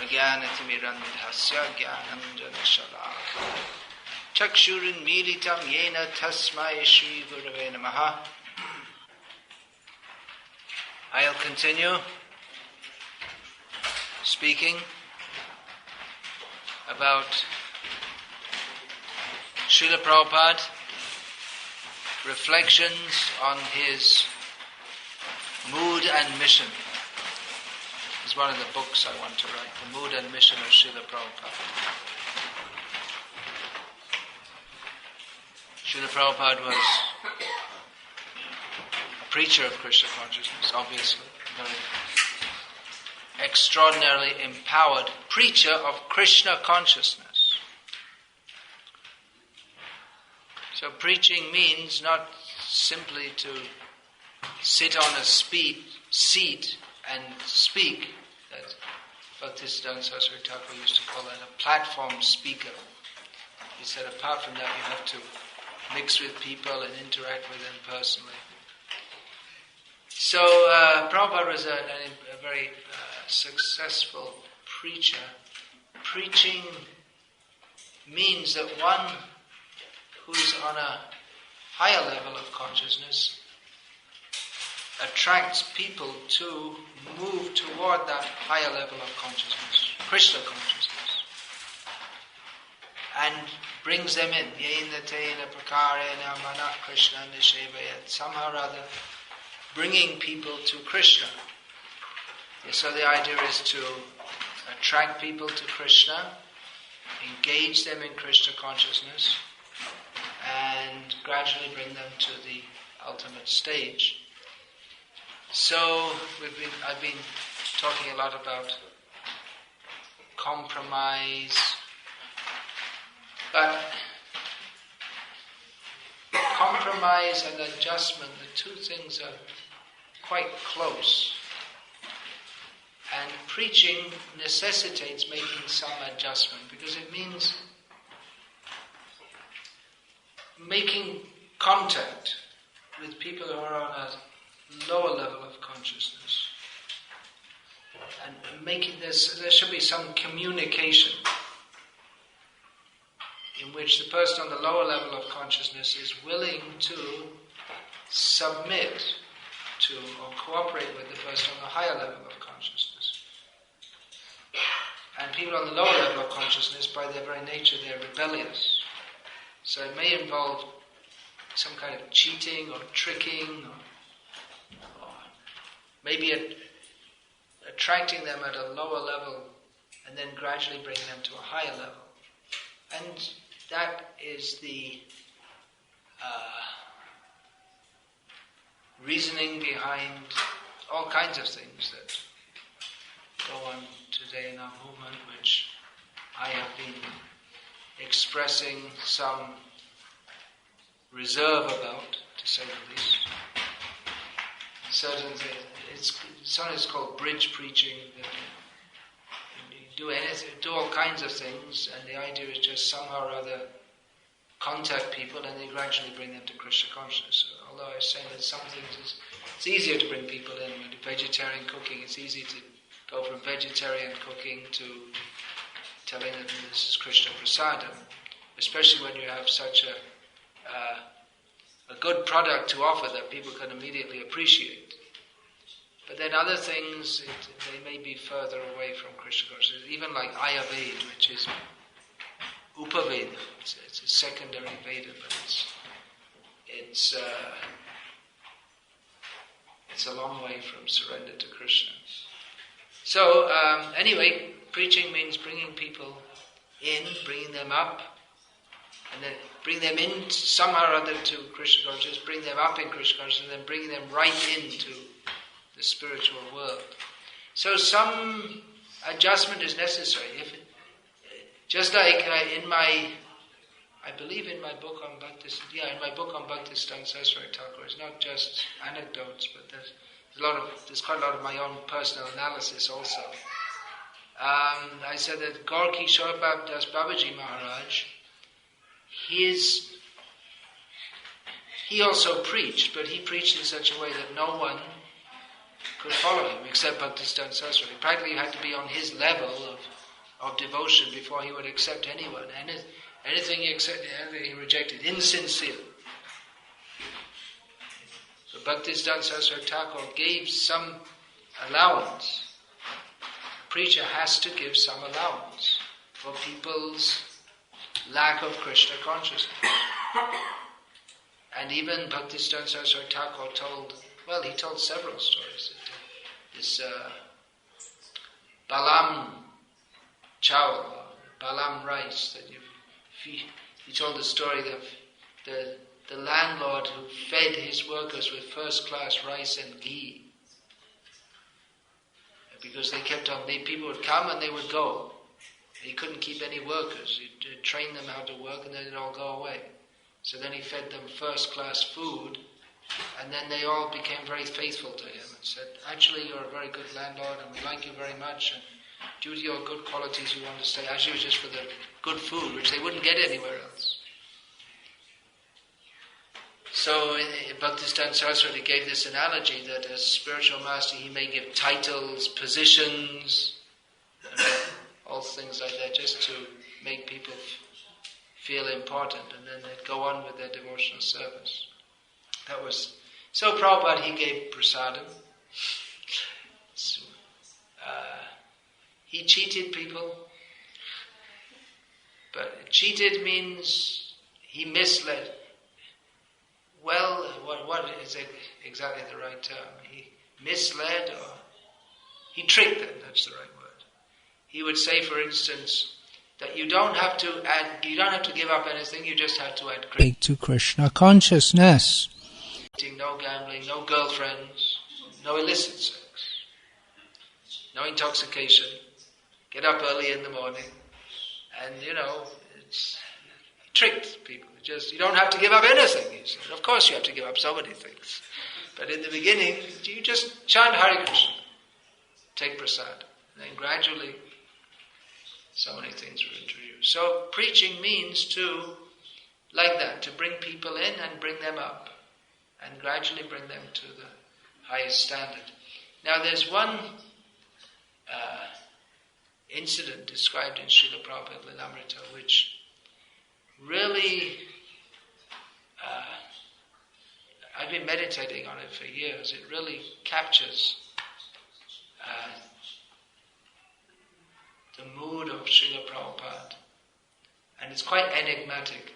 Ajnanatimirandhasya Jnananjana-shalakaya Chakshurinmilitam yena tasmai Shri Gurave Namaha. I'll continue speaking about Srila Prabhupada, reflections on his mood and mission. It's one of the books I want to write, The Mood and Mission of Srila Prabhupada. Srila Prabhupada was a preacher of Krishna consciousness, obviously, a very extraordinarily empowered preacher of Krishna consciousness. So preaching means not simply to sit on a seat and speak, that Bhakti Saraswati Thakur used to call that a platform speaker. He said apart from that you have to mix with people and interact with them personally. So Prabhupada was a very successful preacher. Preaching means that one who's on a higher level of consciousness attracts people to move toward that higher level of consciousness, Krishna consciousness, and brings them in. Yena tena prakarena mana Krishna nishevayat. Somehow or other, bringing people to Krishna. So the idea is to attract people to Krishna, engage them in Krishna consciousness, and gradually bring them to the ultimate stage. So I've been talking a lot about compromise, but compromise and adjustment, the two things are quite close. And preaching necessitates making some adjustment because it means making contact with people who are on a lower level of consciousness, and there should be some communication in which the person on the lower level of consciousness is willing to submit to or cooperate with the person on the higher level of consciousness. And people on the lower level of consciousness, by their very nature, they're rebellious. So it may involve some kind of cheating or tricking, or maybe attracting them at a lower level and then gradually bringing them to a higher level. And that is the reasoning behind all kinds of things that go on today in our movement, which I have been expressing some reserve about, to say the least. Certain things, sometimes it's called bridge preaching. You do all kinds of things, and the idea is just somehow or other contact people, and then gradually bring them to Krishna consciousness. Although I was saying that some things it's easier to bring people in. When you do vegetarian cooking, it's easy to go from vegetarian cooking to telling them this is Krishna prasadam, especially when you have such a good product to offer that people can immediately appreciate. But then other things, they may be further away from Krishna consciousness, even like Ayurveda, which is Upaveda. It's a secondary Veda, but it's a long way from surrender to Krishna. So anyway, preaching means bringing people in, bringing them up, and then bring them in somehow or other to Krishna consciousness, bring them up in Krishna consciousness, and then bring them right into the spiritual world. So some adjustment is necessary. Just like I believe in my book on Bhakti, in my book on Bhakti Saraswati Thakur, it's not just anecdotes, but there's quite a lot of my own personal analysis also. I said that Gorky Shorabab Das Babaji Maharaj, he also preached, but he preached in such a way that no one could follow him, except Bhaktisiddhanta Saraswati. Practically, you had to be on his level of devotion before he would accept anyone. Anything he accepted, anything he rejected, insincere. So Bhaktisiddhanta Saraswati Thakur gave some allowance. A preacher has to give some allowance for people's lack of Krishna consciousness. And even Bhaktisiddhanta Saraswati Thakur he told several stories. This Balam chawal, Balam rice that he told the story of the landlord who fed his workers with first-class rice and ghee. Because they kept on, people would come and they would go. He couldn't keep any workers. He'd train them how to work and then they'd all go away. So then he fed them first-class food, and then they all became very faithful to him and said, actually you're a very good landlord and we like you very much, and due to your good qualities we want to stay. Actually it was just for the good food, which they wouldn't get anywhere else. So Bhaktisiddhanta Saraswati gave this analogy that as spiritual master he may give titles, positions, all things like that, just to make people feel important, and then they'd go on with their devotional service. So Prabhupada, he gave prasadam. So, he cheated people, but cheated means he misled. Well, what is exactly the right term? He misled or he tricked them, that's the right word. He would say, for instance, that you don't have to give up anything, you just have to add to Krishna consciousness. No gambling, no girlfriends, no illicit sex, no intoxication, get up early in the morning, and it's tricked people. You don't have to give up anything, he said. Of course you have to give up so many things. But in the beginning, you just chant Hare Krishna, take prasad, and then gradually so many things were introduced. So preaching means to, like that, to bring people in and bring them up, and gradually bring them to the highest standard. Now there's one incident described in Srila Prabhupada Lilamrita which really, I've been meditating on it for years. It really captures the mood of Srila Prabhupada, and it's quite enigmatic.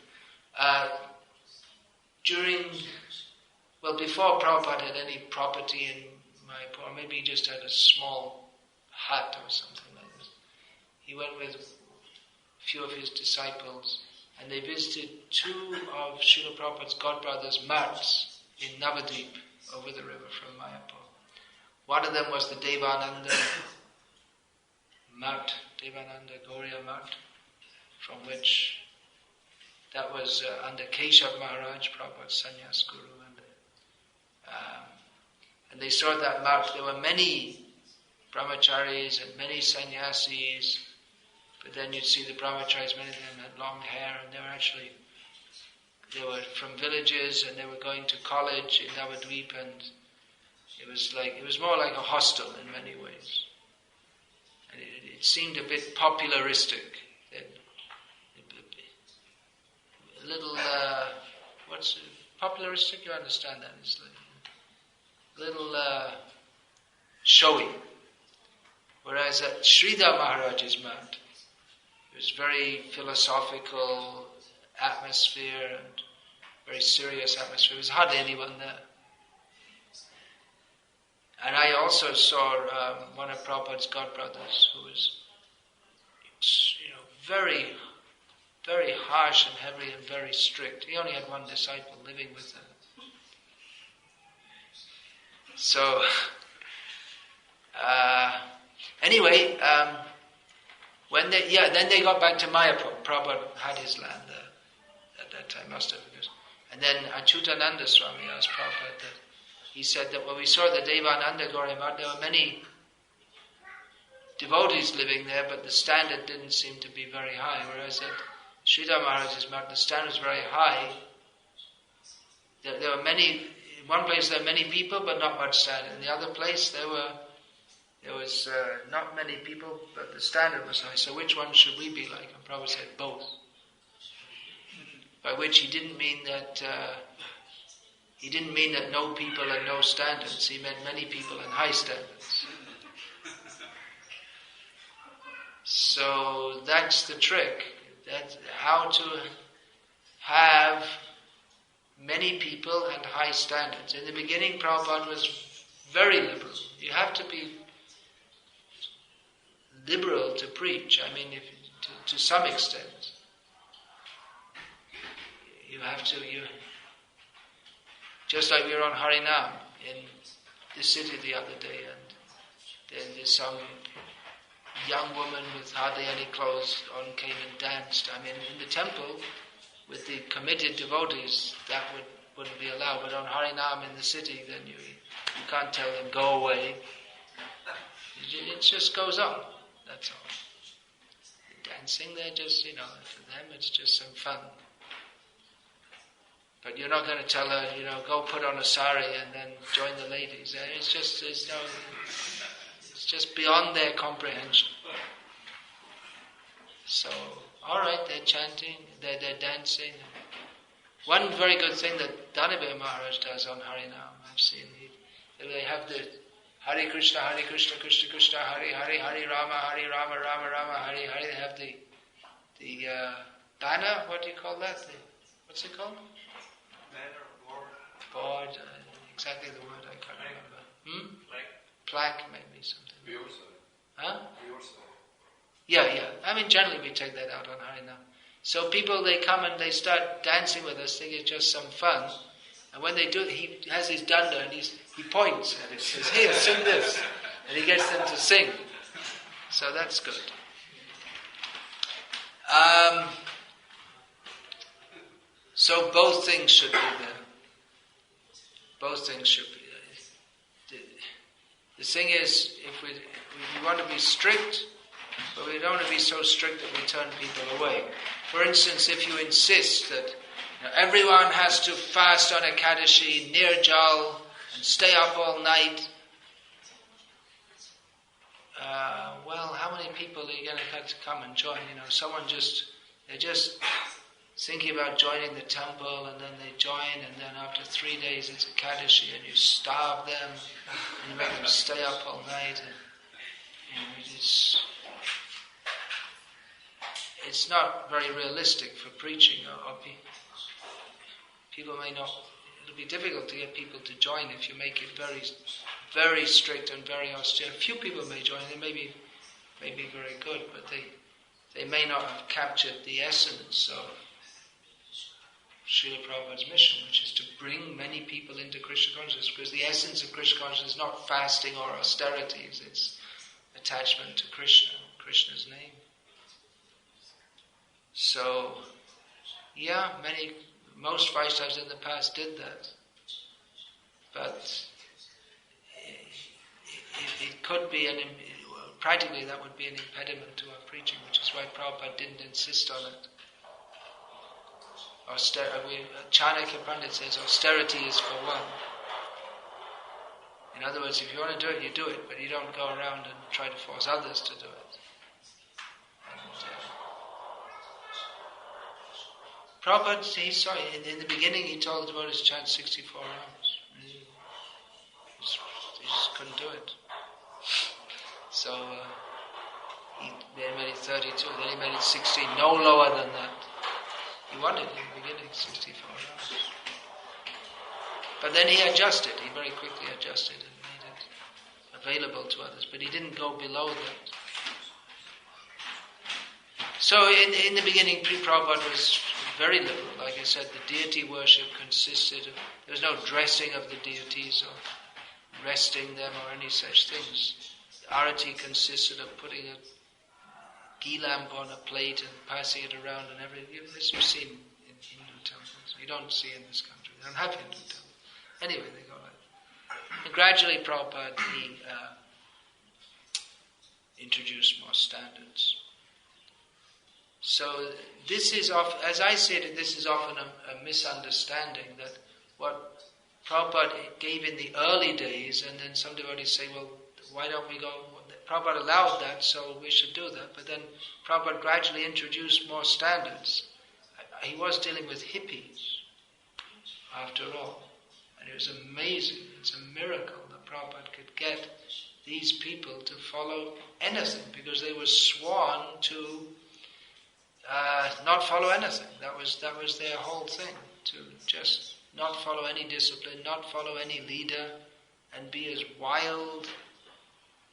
Before Prabhupada had any property in Mayapur, or maybe he just had a small hut or something like this, he went with a few of his disciples and they visited two of Srila Prabhupada's godbrothers' mats in Navadvip, over the river from Mayapur. One of them was the Devananda mat, Devananda Gauriya mat, from which that was under Keshav Maharaj, Prabhupada's sannyas guru. And they saw that mat. There were many brahmacharis and many sannyasis, but then you'd see the brahmacharis, many of them had long hair, and they were from villages and they were going to college in Navadvip, and it was more like a hostel in many ways. And it seemed a bit popularistic. A little, what's popularistic? You understand that? It's like a little showy. Whereas at Sridhar Maharaj's mat, it was very philosophical atmosphere and very serious atmosphere. There was hardly anyone there. And I also saw one of Prabhupada's godbrothers who was, very, very harsh and heavy and very strict. He only had one disciple living with him. So, anyway, then they got back to Mayapur. Prabhupada had his land there at that time, must have. And then Achyutananda Swami asked Prabhupada that. He said that when we saw the Devananda Gauriya Mat, there were many devotees living there, but the standard didn't seem to be very high. Whereas at Sridhar Maharaj's mat, the standard was very high. There were many in one place there were many people but not much standard. In the other place there was not many people but the standard was high. So which one should we be like? And Prabhupada said both. By which he didn't mean that no people and no standards. He meant many people and high standards. So that's the trick. That's how to have many people and high standards. In the beginning, Prabhupada was very liberal. You have to be liberal to preach. I mean, to some extent. You have to, just like we were on Harinam in the city the other day, and then there's some young woman with hardly any clothes on came and danced. I mean, in the temple, with the committed devotees, that wouldn't be allowed. But on Harinam in the city, then you can't tell them, go away. It just goes on, that's all. The dancing, they're just, for them it's just some fun. But you're not going to tell her, go put on a sari and then join the ladies. It's just beyond their comprehension. So, all right, they're chanting, they're dancing. One very good thing that Dhanabhaya Maharaj does on Harinam, I've seen, they have the Hare Krishna, Krishna Krishna, Hare Hare, Hare Rama, Rama Rama, Hare Hare. They have the banner, what do you call that? What's it called? Board, exactly the word I can't remember. Plaque, maybe something. Huh? Yeah. I mean, generally we take that out on Harinam. So people, they come and they start dancing with us, thinking it's just some fun. And when they do, he has his danda and he points and he says, "Here, sing this," and he gets them to sing. So that's good. So both things should be there. Both things should be there. The thing is, if we want to be strict, but we don't want to be so strict that we turn people away. For instance, if you insist that everyone has to fast on Ekadashi, Nirjal, and stay up all night, well, how many people are you going to have to come and join? They're just thinking about joining the temple, and then they join, and then after 3 days it's Ekadashi, and you starve them, and you make them stay up all night, and it's not very realistic for preaching. People may not. It'll be difficult to get people to join if you make it very, very strict and very austere. A few people may join. They may be very good, but they may not have captured the essence of Srila Prabhupada's mission, which is to bring many people into Krishna consciousness, because the essence of Krishna consciousness is not fasting or austerities, it's attachment to Krishna, Krishna's name. So, most Vaishnavas in the past did that. But it could be, practically that would be an impediment to our preaching, which is why Prabhupada didn't insist on it. Chanakya Pandit says austerity is for one. In other words, if you want to do it, you do it, but you don't go around and try to force others to do it. Prabhupada, in the beginning he told the devotees to chant 64 rounds. He just couldn't do it. So he made it 32, then he made it 16, no lower than that. He wanted in the beginning 64 rounds. But then he adjusted, he very quickly adjusted and made it available to others, but he didn't go below that. So in the beginning, Prabhupada was very liberal. Like I said, the deity worship consisted of, there was no dressing of the deities or resting them or any such things. The arati consisted of putting a ghee lamp on a plate and passing it around and everything. This you've seen in Hindu temples. You don't see in this country. They don't have Hindu temples. Anyway, they go like that. And gradually Prabhupada, he introduced more standards. So this is often, as I said, this is often a misunderstanding that what Prabhupada gave in the early days, and then some devotees say, well, why don't we go? Prabhupada allowed that, so we should do that. But then Prabhupada gradually introduced more standards. He was dealing with hippies, after all. And it was amazing. It's a miracle that Prabhupada could get these people to follow anything, because they were sworn to not follow anything. That was their whole thing, to just not follow any discipline, not follow any leader, and be as wild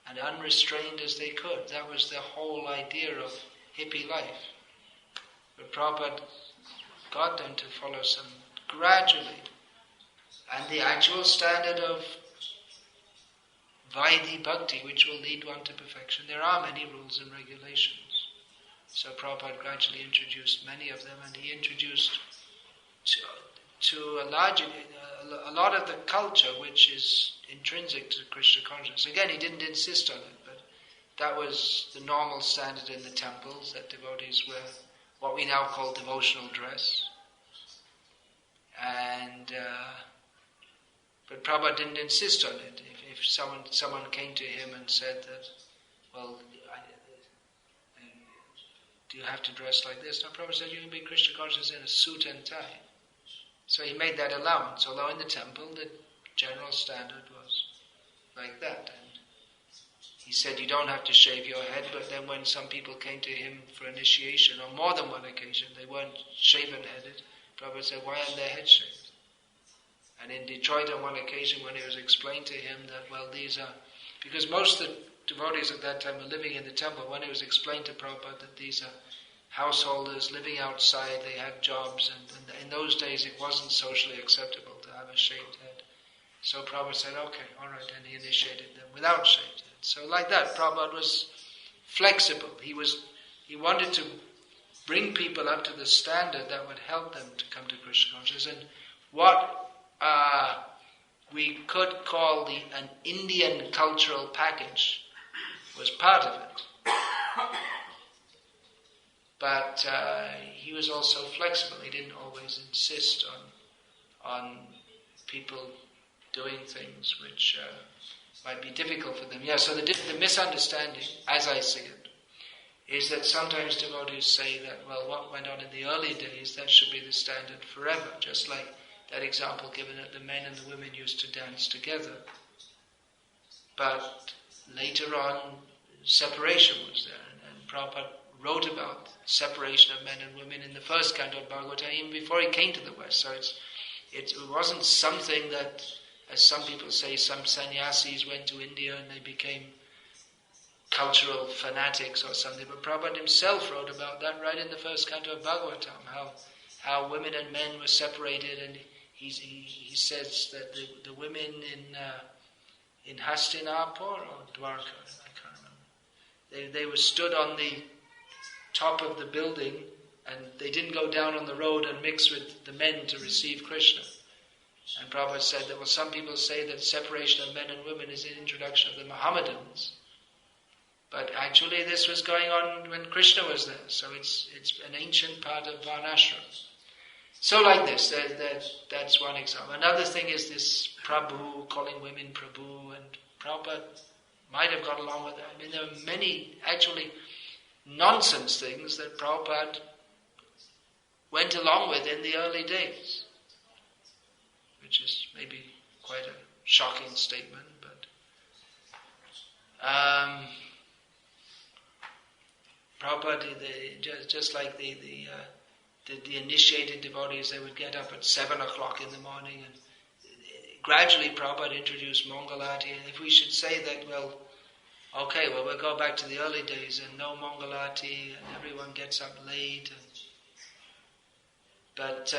and unrestrained as they could. That was the whole idea of hippie life. But Prabhupada got them to follow some gradually. And the actual standard of Vaidhi Bhakti, which will lead one to perfection, there are many rules and regulations. So Prabhupada gradually introduced many of them, and he introduced to a lot of the culture which is intrinsic to Krishna consciousness. Again, he didn't insist on it, but that was the normal standard in the temples, that devotees wear what we now call devotional dress. And but Prabhupada didn't insist on it. If someone came to him and said that, well, do you have to dress like this? No, Prabhupada said you can be Krishna conscious in a suit and tie. So he made that allowance, although in the temple the general standard was like that. And he said you don't have to shave your head, but then when some people came to him for initiation, on more than one occasion, they weren't shaven-headed, Prabhupada said, why aren't their heads shaved? And in Detroit on one occasion when it was explained to him that, well, these are, because most of the devotees at that time were living in the temple, when it was explained to Prabhupada that these are householders living outside, they had jobs, and in those days it wasn't socially acceptable to have a shaved head. So Prabhupada said, okay, all right, and he initiated them without shaved head. So like that, Prabhupada was flexible. He wanted to bring people up to the standard that would help them to come to Krishna consciousness. And what we could call an Indian cultural package was part of it. But he was also flexible. He didn't always insist on people doing things which might be difficult for them. Yeah, so the misunderstanding, as I see it, is that sometimes devotees say that, well, what went on in the early days, that should be the standard forever, just like that example given that the men and the women used to dance together. But later on, separation was there, and Prabhupada wrote about separation of men and women in the first canto of Bhagavatam, even before he came to the West. So it wasn't something that, as some people say, some sannyasis went to India and they became cultural fanatics or something. But Prabhupada himself wrote about that right in the first canto of Bhagavatam, how women and men were separated, and he says that the women in Hastinapur or Dwarka, I can't remember, they were stood on the top of the building, and they didn't go down on the road and mix with the men to receive Krishna. And Prabhupada said that, well, some people say that separation of men and women is the introduction of the Mohammedans. But actually this was going on when Krishna was there, so it's an ancient part of Varnashram. So like this, that's one example. Another thing is this Prabhu, calling women Prabhu, and Prabhupada might have got along with that. I mean, there are many actually nonsense things that Prabhupada went along with in the early days, which is maybe quite a shocking statement, but Prabhupada, just like the initiated devotees, they would get up at 7 o'clock in the morning, and gradually Prabhupada introduced Mangalati. And if we should say that, well, okay, well, we'll go back to the early days and no Mangalati, and everyone gets up late. But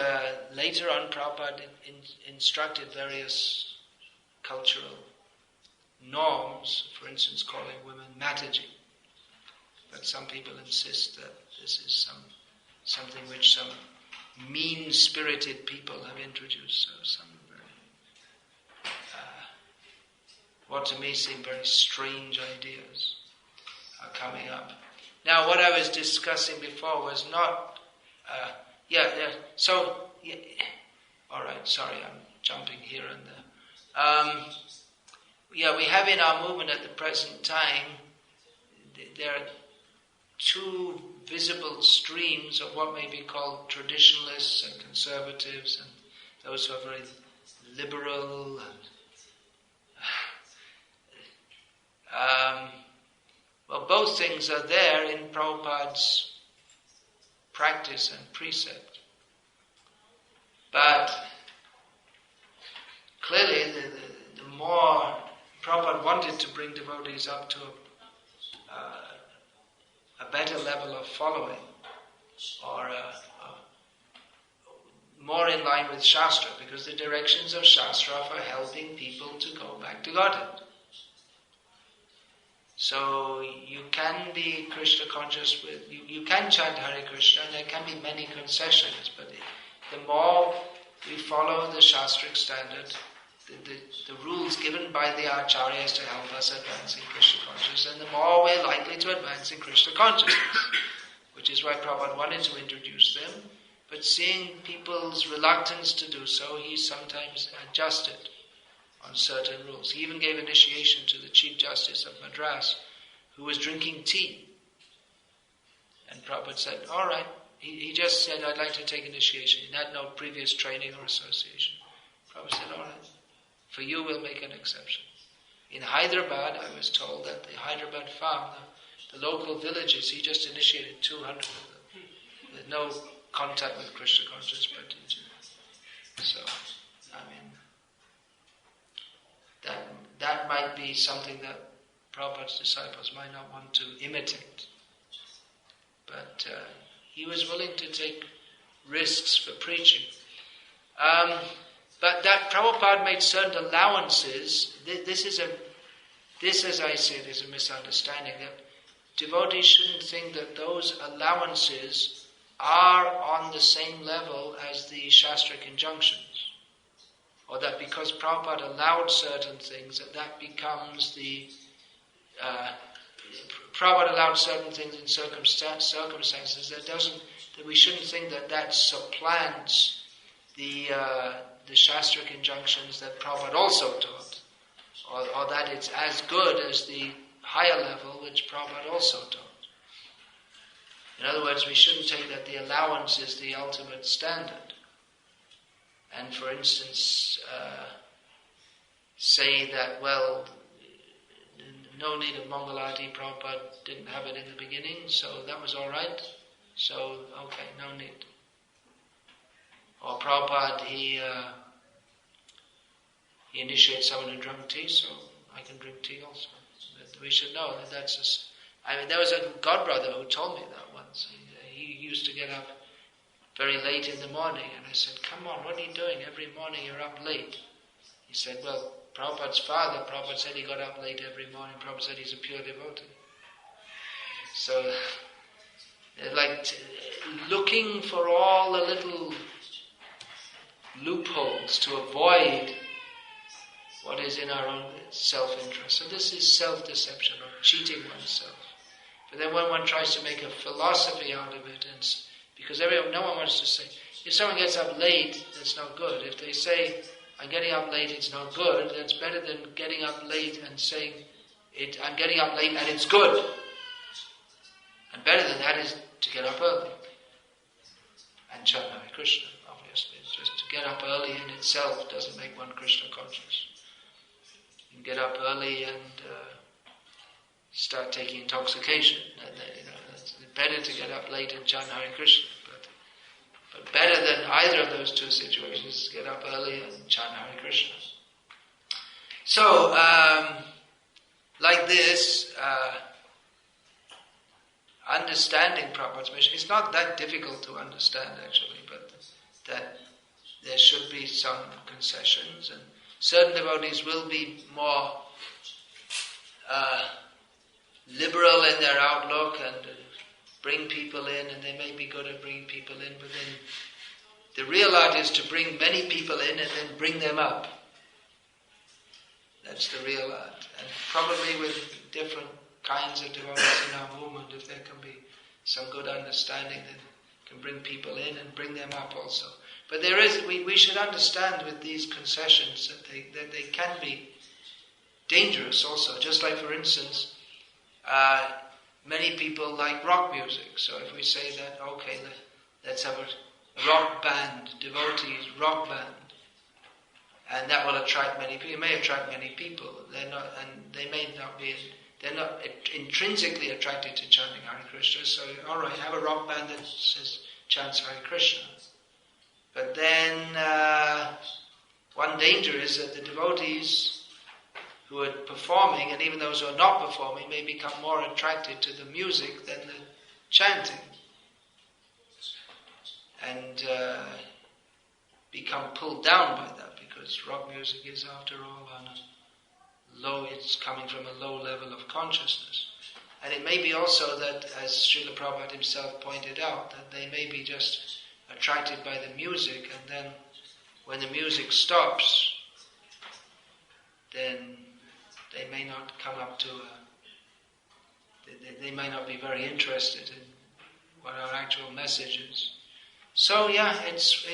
later on, Prabhupada instructed various cultural norms, for instance, calling women Mataji. But some people insist that this is something which some mean-spirited people have introduced. So some very, what to me seem very strange ideas are coming up. Now, what I was discussing before was not... all right, sorry, I'm jumping here and there. We have in our movement at the present time, there are two visible streams of what may be called traditionalists and conservatives, and those who are very liberal. Both things are there in Prabhupada's practice and precept. But clearly, the more Prabhupada wanted to bring devotees up to a better level of following, or more in line with Shastra, because the directions of Shastra are for helping people to go back to Godhead. So you can be Krishna conscious you can chant Hare Krishna, and there can be many concessions, but the more we follow the Shastric standard, the rules given by the Acharyas to help us advance in Krishna consciousness, and the more we're likely to advance in Krishna consciousness, which is why Prabhupada wanted to introduce them, but seeing people's reluctance to do so, he sometimes adjusted on certain rules. He even gave initiation to the Chief Justice of Madras, who was drinking tea. And Prabhupada said, all right. He just said, I'd like to take initiation. He had no previous training or association. Prabhupada said, all right, for you we'll make an exception. In Hyderabad, I was told that the Hyderabad farm, the local villages, he just initiated 200 of them. With no contact with Krishna consciousness. So, that might be something that Prabhupada's disciples might not want to imitate. But he was willing to take risks for preaching. But that Prabhupada made certain allowances. This, as I said, is a misunderstanding. That devotees shouldn't think that those allowances are on the same level as the Shastric injunctions. Or that because Prabhupada allowed certain things, that becomes the... Prabhupada allowed certain things in circumstances that we shouldn't think that supplants the Shastric injunctions that Prabhupada also taught, or that it's as good as the higher level which Prabhupada also taught. In other words, we shouldn't take that the allowance is the ultimate standard. And for instance, say that, well, no need of Mangalarti, Prabhupada didn't have it in the beginning, so that was all right. So, okay, no need. Or Prabhupada, he initiates someone to drink tea, so I can drink tea also. We should know that that's there was a godbrother who told me that once. He used to get up very late in the morning, and I said, come on, what are you doing? Every morning you're up late. He said, well, Prabhupada's father, Prabhupada said he got up late every morning. Prabhupada said he's a pure devotee. So, looking for all the little loopholes to avoid what is in our own self-interest. So this is self-deception, or cheating oneself. But then when one tries to make a philosophy out of it, and because no one wants to say, if someone gets up late, that's not good. If they say, I'm getting up late, it's not good, that's better than getting up late and saying, I'm getting up late and it's good. And better than that is to get up early. And chant Hare Krishna, obviously. It's just to get up early in itself doesn't make one Krishna conscious. You can get up early and start taking intoxication. It's better to get up late and chant Hare Krishna. But better than either of those two situations is to get up early and chant Hare Krishna. So, like this, understanding Prabhupada's mission, it's not that difficult to understand actually, but that there should be some concessions, and certain devotees will be more liberal in their outlook and bring people in, and they may be good at bringing people in, but then the real art is to bring many people in and then bring them up. That's the real art. And probably with different kinds of devotees in our movement, if there can be some good understanding, then can bring people in and bring them up also. But we should understand with these concessions that they can be dangerous also. Just like, for instance, many people like rock music. So if we say that, okay, let's have a rock band, devotees rock band, and that will attract many people. It may attract many people. They're not intrinsically attracted to chanting Hare Krishna. So, all right, have a rock band that says chants Hare Krishna. But then one danger is that the devotees who are performing, and even those who are not performing, may become more attracted to the music than the chanting, and become pulled down by that, because rock music is, after all, it's coming from a low level of consciousness. And it may be also that, as Srila Prabhupada himself pointed out, that they may be just attracted by the music, and then when the music stops, then they may not come up to they may not be very interested in what our actual message is. So yeah, it's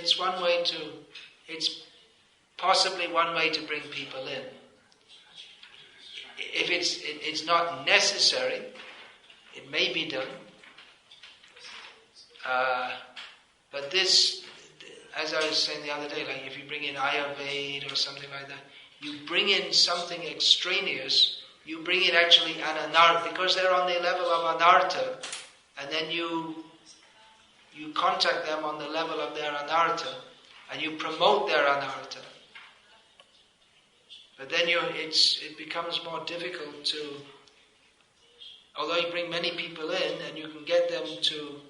possibly one way to bring people in. If it's not necessary, it may be done. But this, as I was saying the other day, like if you bring in Ayurveda or something like that, you bring in something extraneous, you bring in actually an anartha, because they're on the level of anartha, and then you contact them on the level of their anartha, and you promote their anartha. But then it becomes more difficult to, although you bring many people in, and you can get them to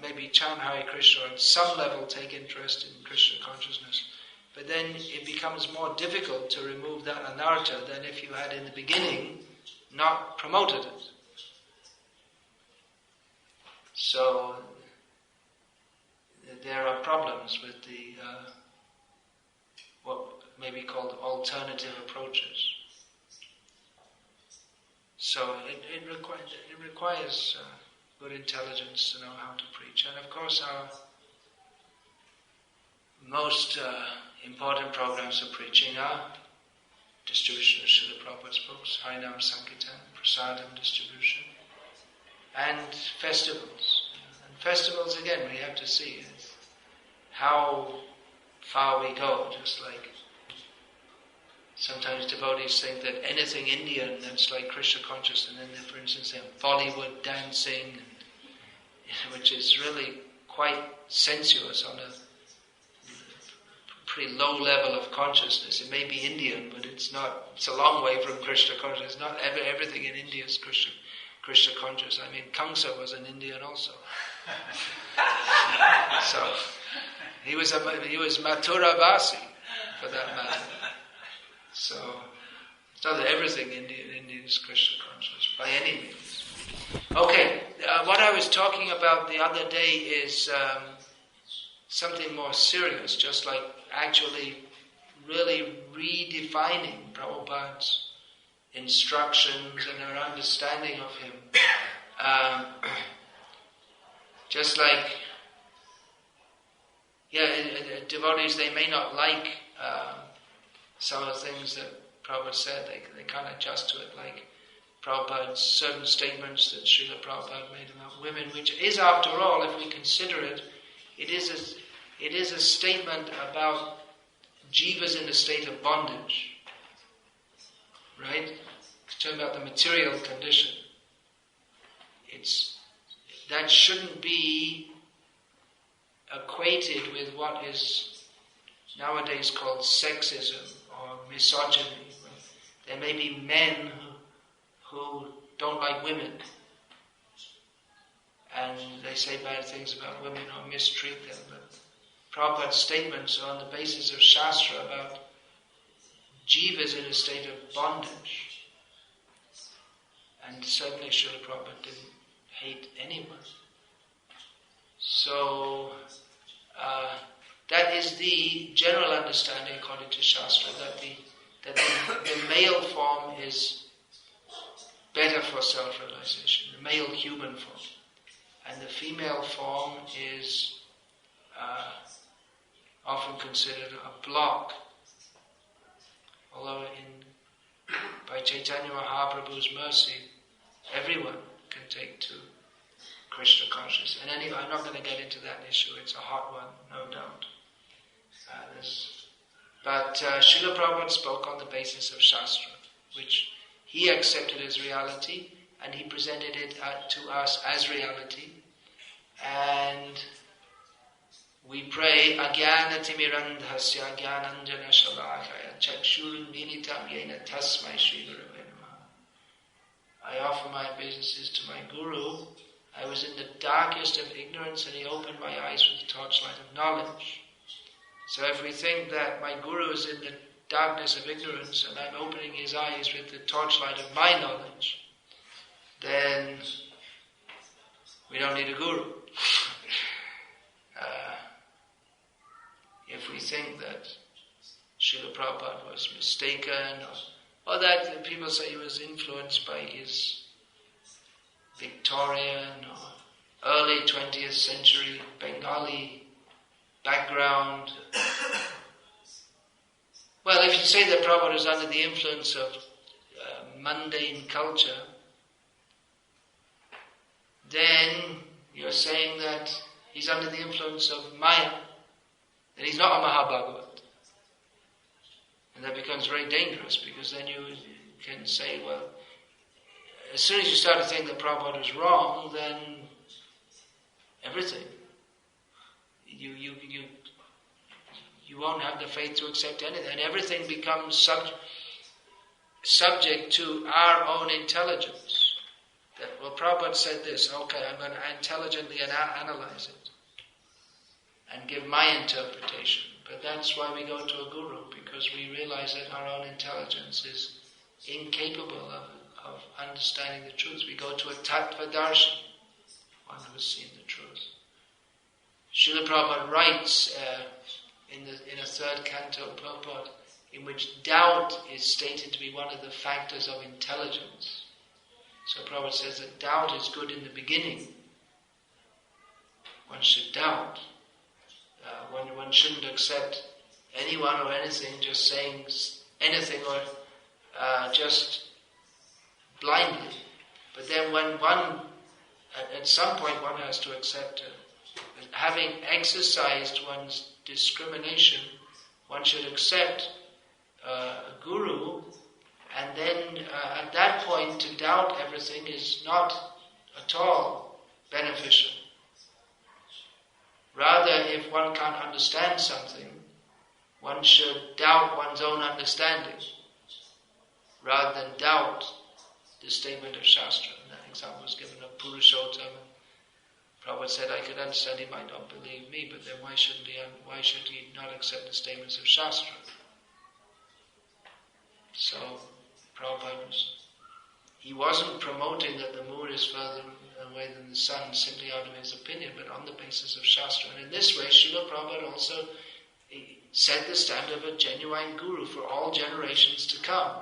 maybe chant Hare Krishna, or at some level take interest in Krishna consciousness, but then it becomes more difficult to remove that anartha than if you had in the beginning not promoted it. So there are problems with the what may be called alternative approaches. So it requires good intelligence to know how to preach. And of course our most important programs of preaching are distribution of Srila Prabhupada's books, Harinam Sankirtan, Prasadam distribution, and festivals. And festivals, again, we have to see how far we go. Just like sometimes devotees think that anything Indian that's like Krishna conscious, and then for instance they have Bollywood dancing, which is really quite sensuous on a pretty low level of consciousness. It may be Indian, but it's not. It's a long way from Krishna consciousness. Not everything in India is Krishna conscious. I mean, Kamsa was an Indian also. So he was Mathura Vasi, for that matter. So it's not that everything in India is Krishna conscious by any means. Okay, what I was talking about the other day is something more serious, just like actually really redefining Prabhupada's instructions and our understanding of him. Just like, devotees, they may not like some of the things that Prabhupada said. They can't adjust to it, like Prabhupada's certain statements that Srila Prabhupada made about women, which is, after all, if we consider it, it is a statement about jivas in a state of bondage, right? It's talking about the material condition. That shouldn't be equated with what is nowadays called sexism or misogyny. There may be men who don't like women, and they say bad things about women or mistreat them, but Prabhupada's statements are on the basis of Shastra about jivas in a state of bondage. And certainly Srila Prabhupada didn't hate anyone. So that is the general understanding according to Shastra, that the male form is better for self-realization, the male human form. And the female form is often considered a block. Although by Chaitanya Mahaprabhu's mercy, everyone can take to Krishna consciousness. And anyway, I'm not going to get into that issue. It's a hot one, no doubt. But Srila Prabhupada spoke on the basis of Shastra, which he accepted as reality, and he presented it to us as reality. And we pray, Agyana Timirandhasya Agyananjana Shalakaya Chakshurun Militam Yena Tasmai Shri Gurave Namaha. I offer my obeisances to my Guru. I was in the darkest of ignorance, and he opened my eyes with the torchlight of knowledge. So if we think that my Guru is in the darkness of ignorance and I'm opening his eyes with the torchlight of my knowledge, then we don't need a Guru. If we think that Srila Prabhupada was mistaken, or that people say he was influenced by his Victorian or early 20th century Bengali background. Well, if you say that Prabhupada is under the influence of mundane culture, then you're saying that he's under the influence of Maya, that he's not a Mahabhagavat. And that becomes very dangerous, because then you can say, well, as soon as you start to think that Prabhupada is wrong, then everything, you won't have the faith to accept anything, and everything becomes subject to our own intelligence. That, well, Prabhupada said this, okay, I'm going to intelligently analyze it and give my interpretation. But that's why we go to a guru, because we realize that our own intelligence is incapable of understanding the truth. We go to a tattvadarshi, one who has seen the truth. Srila Prabhupada writes in a third canto purport, in which doubt is stated to be one of the factors of intelligence. So Prabhupada says that doubt is good in the beginning. One should doubt. One shouldn't accept anyone or anything just saying anything or just blindly. But then when one, at some point one has to accept having exercised one's discrimination, one should accept a guru, and then at that point to doubt everything is not at all beneficial. Rather, if one can't understand something, one should doubt one's own understanding, rather than doubt the statement of Shastra. And that example was given of Purushottam. Prabhupada said, I could understand, he might not believe me, but then why should he not accept the statements of Shastra? So, Prabhupada he wasn't promoting that the moon is further away than the sun simply out of his opinion, but on the basis of Shastra. And in this way, Srila Prabhupada also set the standard of a genuine guru for all generations to come.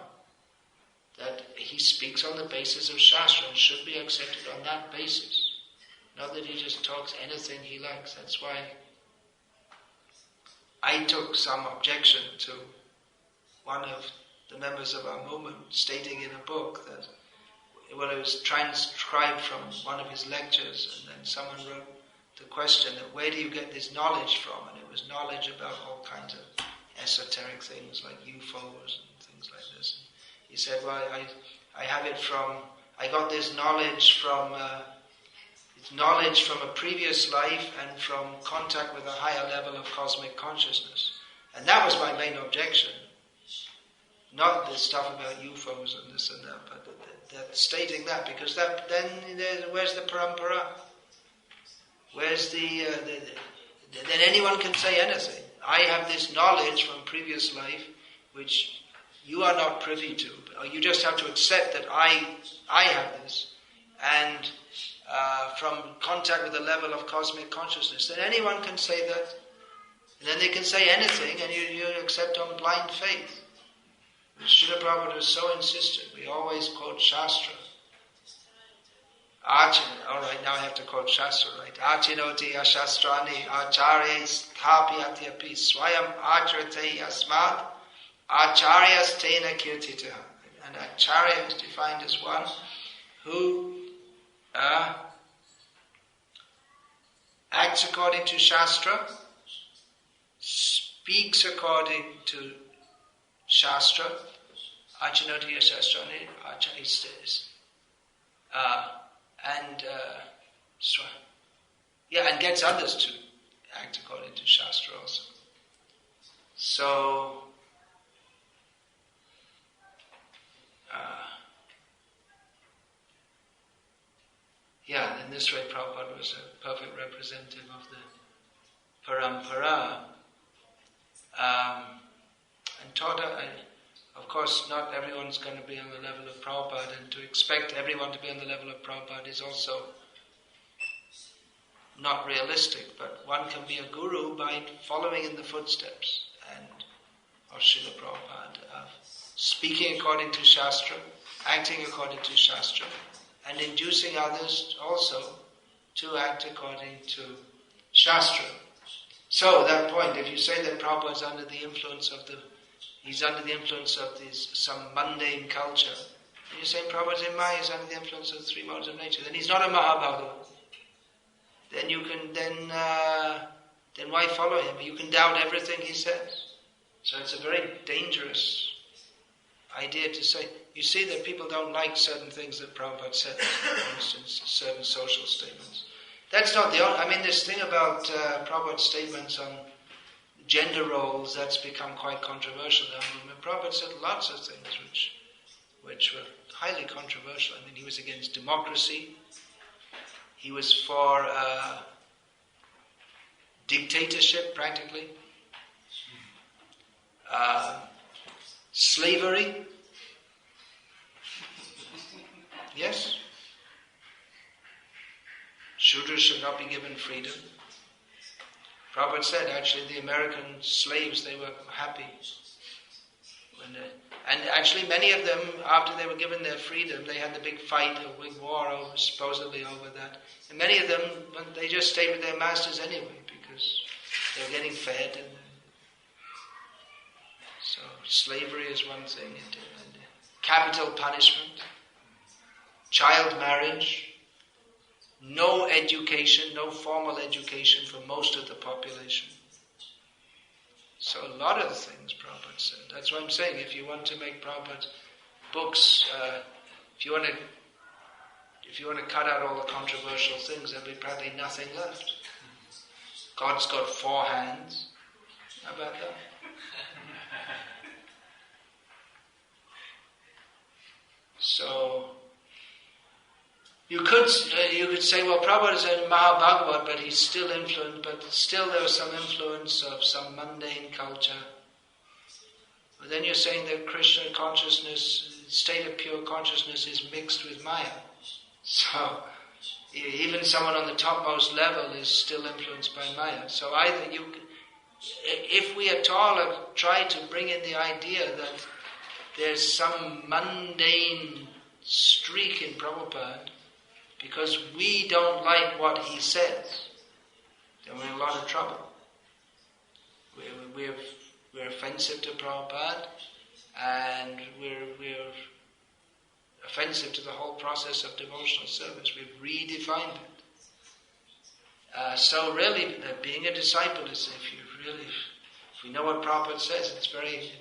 That he speaks on the basis of Shastra and should be accepted on that basis. Not that he just talks anything he likes. That's why I took some objection to one of the members of our movement stating in a book that, well, it was transcribed from one of his lectures, and then someone wrote the question that where do you get this knowledge from? And it was knowledge about all kinds of esoteric things like UFOs and things like this. And he said, well, I have it from, I got this knowledge from, it's knowledge from a previous life and from contact with a higher level of cosmic consciousness. And that was my main objection. Not the stuff about UFOs and this and that, but that stating that, because that then where's the parampara? Where's then anyone can say anything. I have this knowledge from previous life which you are not privy to, or you just have to accept that I have this, and from contact with the level of cosmic consciousness, then anyone can say that, and then they can say anything, and you accept on blind faith. Srila Prabhupada is so insistent. We always quote Shastra. Alright, now I have to quote Shastra, right? Achinoti ashastrani acharyas thapyati api swayam acharate yasmat acharyas tena kirtita. And acharya is defined as one who acts according to Shastra, speaks according to Shastra, achinoti ashastrani acharyas and gets others to act according to Shastra also. So, in this way Prabhupada was a perfect representative of the parampara. And taught, of course, not everyone's going to be on the level of Prabhupada, and to expect everyone to be on the level of Prabhupada is also not realistic, but one can be a guru by following in the footsteps of Srila Prabhupada, of speaking according to Shastra, acting according to Shastra, and inducing others also to act according to Shastra. So, that point, if you say that Prabhupada is under the influence of some mundane culture, and you're saying Prabhupada is in Maya, he's under the influence of the three modes of nature, then he's not a Mahabhagavad. Then you can, then why follow him? You can doubt everything he says. So it's a very dangerous idea to say. You see that people don't like certain things that Prabhupada said, for instance, certain social statements. That's not the only, this thing about Prabhupada's statements on gender roles, that's become quite controversial. Prabhupada said lots of things which were highly controversial. He was against democracy. He was for dictatorship, practically. Slavery. Yes. Shudras should not be given freedom. Prabhupada said, actually, the American slaves, they were happy. And actually, many of them, after they were given their freedom, they had the big fight, a big war, supposedly over that. And many of them, they just stayed with their masters anyway, because they were getting fed. And so, slavery is one thing. And capital punishment, child marriage, no education, no formal education for most of the population. So a lot of the things Prabhupada said. That's what I'm saying. If you want to make Prabhupada's books, if you want to cut out all the controversial things, there'll be probably nothing left. God's got 4 hands. How about that? So you could say, well, Prabhupada is a Mahabhagavad, but he's still influenced, but still there was some influence of some mundane culture. But then you're saying that Krishna consciousness, state of pure consciousness, is mixed with Maya. So even someone on the topmost level is still influenced by Maya. So either if we at all have tried to bring in the idea that there's some mundane streak in Prabhupada, because we don't like what he says, then we're in a lot of trouble. We're offensive to Prabhupada, and we're offensive to the whole process of devotional service. We've redefined it. So really, being a disciple is, if we know what Prabhupada says, it's very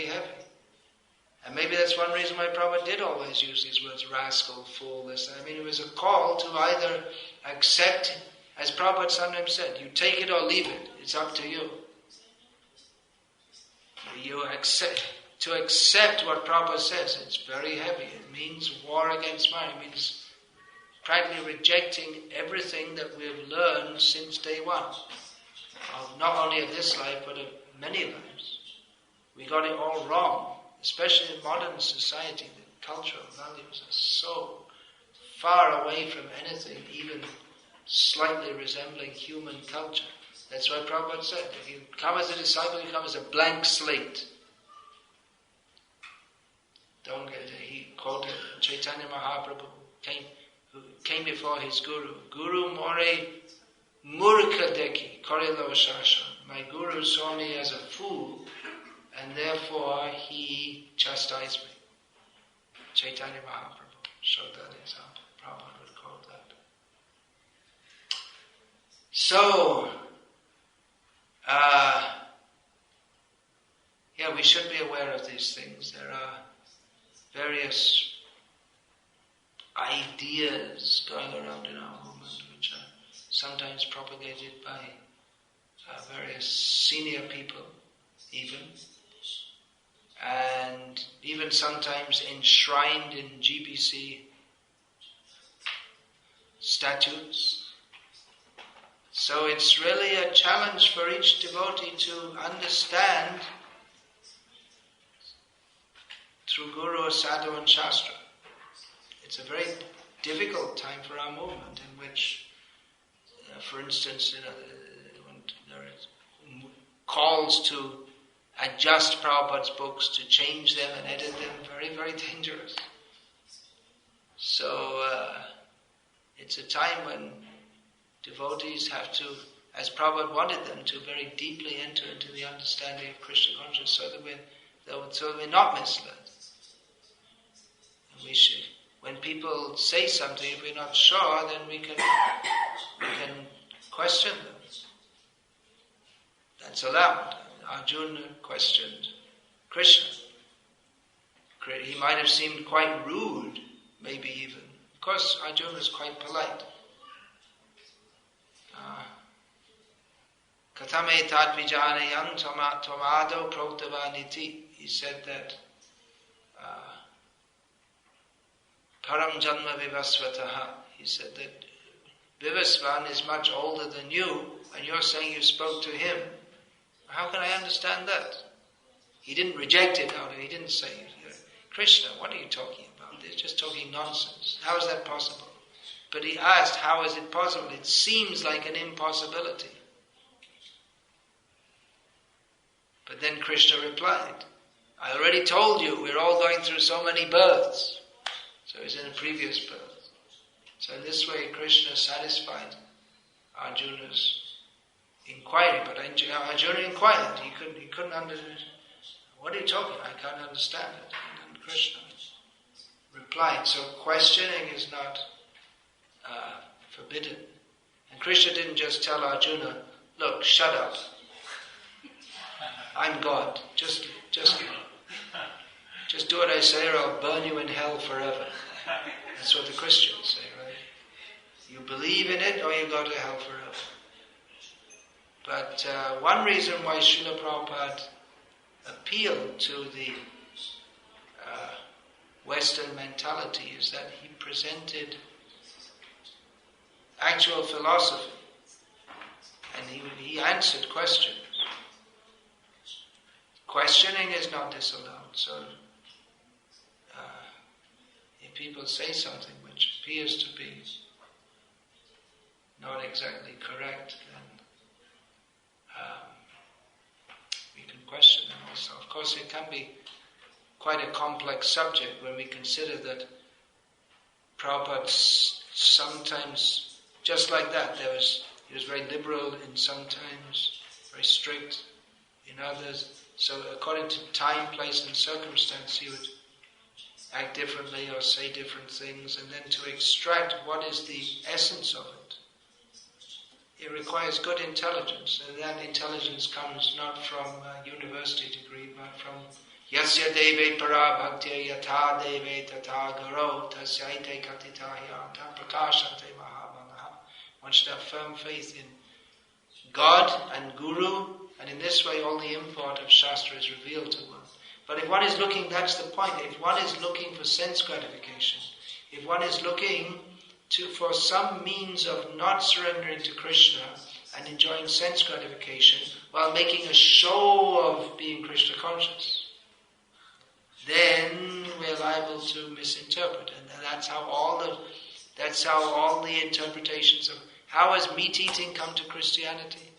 heavy. And maybe that's one reason why Prabhupada did always use these words, rascal, fool, this. It was a call to either accept, as Prabhupada sometimes said, you take it or leave it. It's up to you. To accept what Prabhupada says, it's very heavy. It means war against Maya. It means practically rejecting everything that we've learned since day one. Not only of this life, but of many lives. We got it all wrong. Especially in modern society, the cultural values are so far away from anything, even slightly resembling human culture. That's why Prabhupada said, if you come as a disciple, you come as a blank slate. He quoted Chaitanya Mahaprabhu, who came before his guru. Guru more murka deki korelo shasha. My guru saw me as a fool, and therefore he chastised me. Chaitanya Mahaprabhu showed that example. Prabhupada would quote that. So, we should be aware of these things. There are various ideas going around in our movement which are sometimes propagated by various senior people even, and even sometimes enshrined in GBC statutes. So it's really a challenge for each devotee to understand through Guru, Sadhu and Shastra. It's a very difficult time for our movement in which, for instance, when there is calls to adjust Prabhupada's books, to change them and edit them, very, very dangerous. So it's a time when devotees have to, as Prabhupada wanted them to, very deeply enter into the understanding of Krishna consciousness so that we're not misled. And we should, when people say something, if we're not sure, then we can question them. That's allowed. Arjuna questioned Krishna. He might have seemed quite rude, maybe even. Of course, Arjuna is quite polite. Katame tat vijanayam tomado proktavaniti. He said that param janma vivasvataha. He said that Vivasvan is much older than you, and you're saying you spoke to him. How can I understand that? He didn't reject it out, and he didn't say, Krishna, what are you talking about? They're just talking nonsense. How is that possible? But he asked, how is it possible? It seems like an impossibility. But then Krishna replied, I already told you, we're all going through so many births. So he's in a previous birth. So in this way, Krishna satisfied Arjuna's inquiry. But Arjuna inquired. He couldn't understand. What are you talking about? I can't understand it. And then Krishna replied. So questioning is not forbidden. And Krishna didn't just tell Arjuna, look, shut up. I'm God. Just do what I say or I'll burn you in hell forever. That's what the Christians say, right? You believe in it or you go to hell forever. But one reason why Srila Prabhupada appealed to the Western mentality is that he presented actual philosophy and he answered questions. Questioning is not disallowed, so if people say something which appears to be not exactly correct, then we can question them also. Of course, it can be quite a complex subject when we consider that Prabhupada sometimes, just like that, he was very liberal in some times, very strict in others. So according to time, place and circumstance, he would act differently or say different things, and then to extract what is the essence of it requires good intelligence, and that intelligence comes not from a university degree, but from Yasya deve para bhakti yatha deve tata garo tasyaite katitahya ta prakashante mahamanaha. One should have firm faith in God and Guru, and in this way all the import of Shastra is revealed to one. But if one is looking, that's the point, if one is looking for sense gratification, if one is looking for some means of not surrendering to Krishna and enjoying sense gratification while making a show of being Krishna conscious, then we're liable to misinterpret. And that's how all the interpretations of how has meat eating come to Christianity?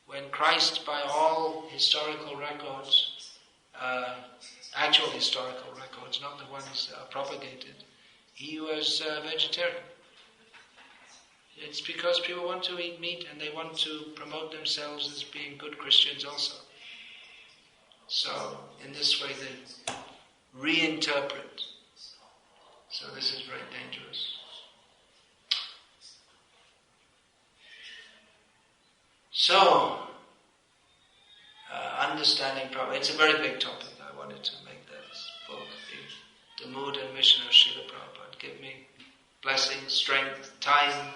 When Christ, by all historical records, actual historical records, not the ones that are propagated, he was vegetarian. It's because people want to eat meat and they want to promote themselves as being good Christians also. So, in this way they reinterpret. So this is very dangerous. So, understanding Prabhupada, it's a very big topic. I wanted to make this book, the mood and mission of Srila Prabhupada. Give me blessings, strength, time,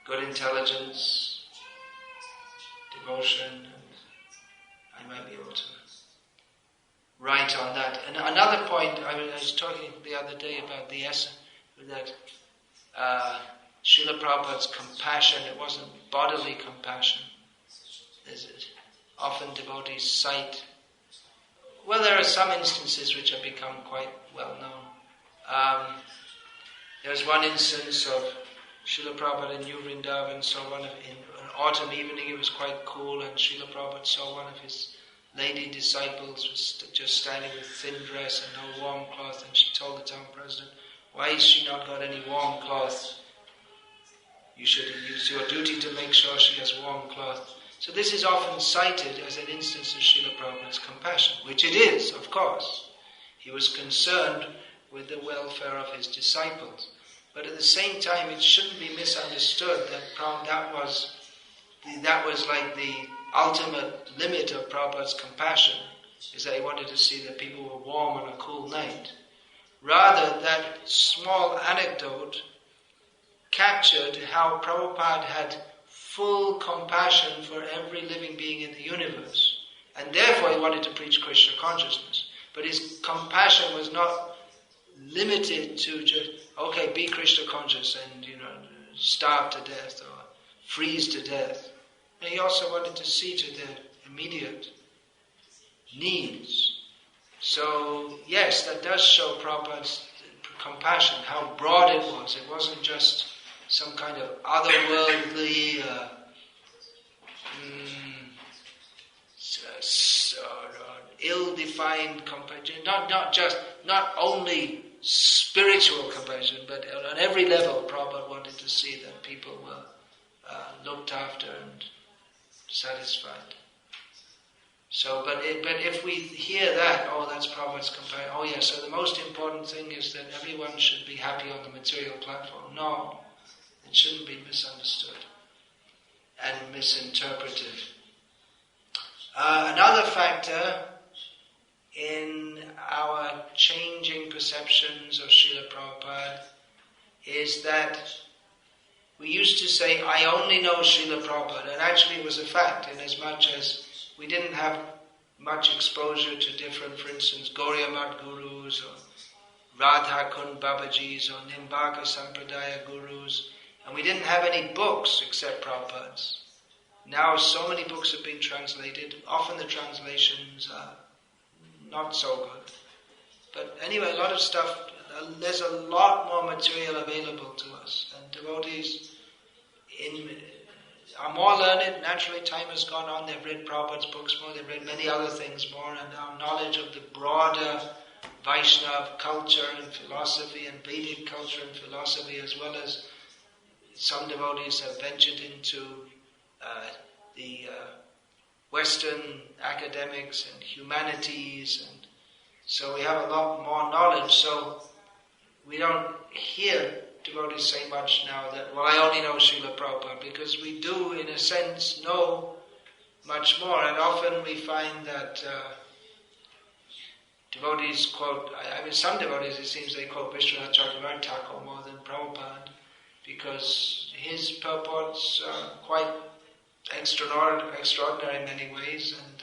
good intelligence, devotion, and I might be able to write on that. And another point, I was talking the other day about the essence, that Srila Prabhupada's compassion, it wasn't bodily compassion. Often devotees cite, well, there are some instances which have become quite well known. There's one instance of Srila Prabhupada in New Vrindavan saw in an autumn evening, it was quite cool, and Srila Prabhupada saw one of his lady disciples was just standing with thin dress and no warm cloth, and she told the town president, why has she not got any warm cloth? You should use your duty to make sure she has warm cloth. So this is often cited as an instance of Srila Prabhupada's compassion, which it is, of course. He was concerned with the welfare of his disciples. But at the same time, it shouldn't be misunderstood that that was like the ultimate limit of Prabhupada's compassion, is that he wanted to see that people were warm on a cool night. Rather, that small anecdote captured how Prabhupada had full compassion for every living being in the universe. And therefore he wanted to preach Krishna consciousness. But his compassion was not limited to just, okay, be Krishna conscious and, starve to death or freeze to death. And he also wanted to see to their immediate needs. So, yes, that does show Prabhupada's compassion, how broad it was. It wasn't just some kind of otherworldly, ill-defined compassion. Not only spiritual compassion, but on every level, Prabhupada wanted to see that people were looked after and satisfied. So, but if we hear that, that's Prabhupada's compassion. Oh yeah, so the most important thing is that everyone should be happy on the material platform. No. It shouldn't be misunderstood and misinterpreted. Another factor in our changing perceptions of Srila Prabhupada is that we used to say, I only know Srila Prabhupada, and actually it was a fact, in as much as we didn't have much exposure to different, for instance, Gauriya Math gurus, or Radha Kund Babajis, or Nimbaka Sampradaya gurus, and we didn't have any books except Prabhupada's. Now so many books have been translated. Often the translations are not so good. But anyway, a lot of stuff, there's a lot more material available to us. And devotees are more learned. Naturally, time has gone on. They've read Prabhupada's books more. They've read many other things more. And our knowledge of the broader Vaishnava culture and philosophy and Vedic culture and philosophy, as well as some devotees have ventured into the Western academics and humanities, and so we have a lot more knowledge. So we don't hear devotees say much now that, well, I only know Srila Prabhupada, because we do, in a sense, know much more. And often we find that devotees quote, some devotees, it seems they quote Vishwanath Chakravarti Thakur more than Prabhupada, because his purports are quite extraordinary in many ways, and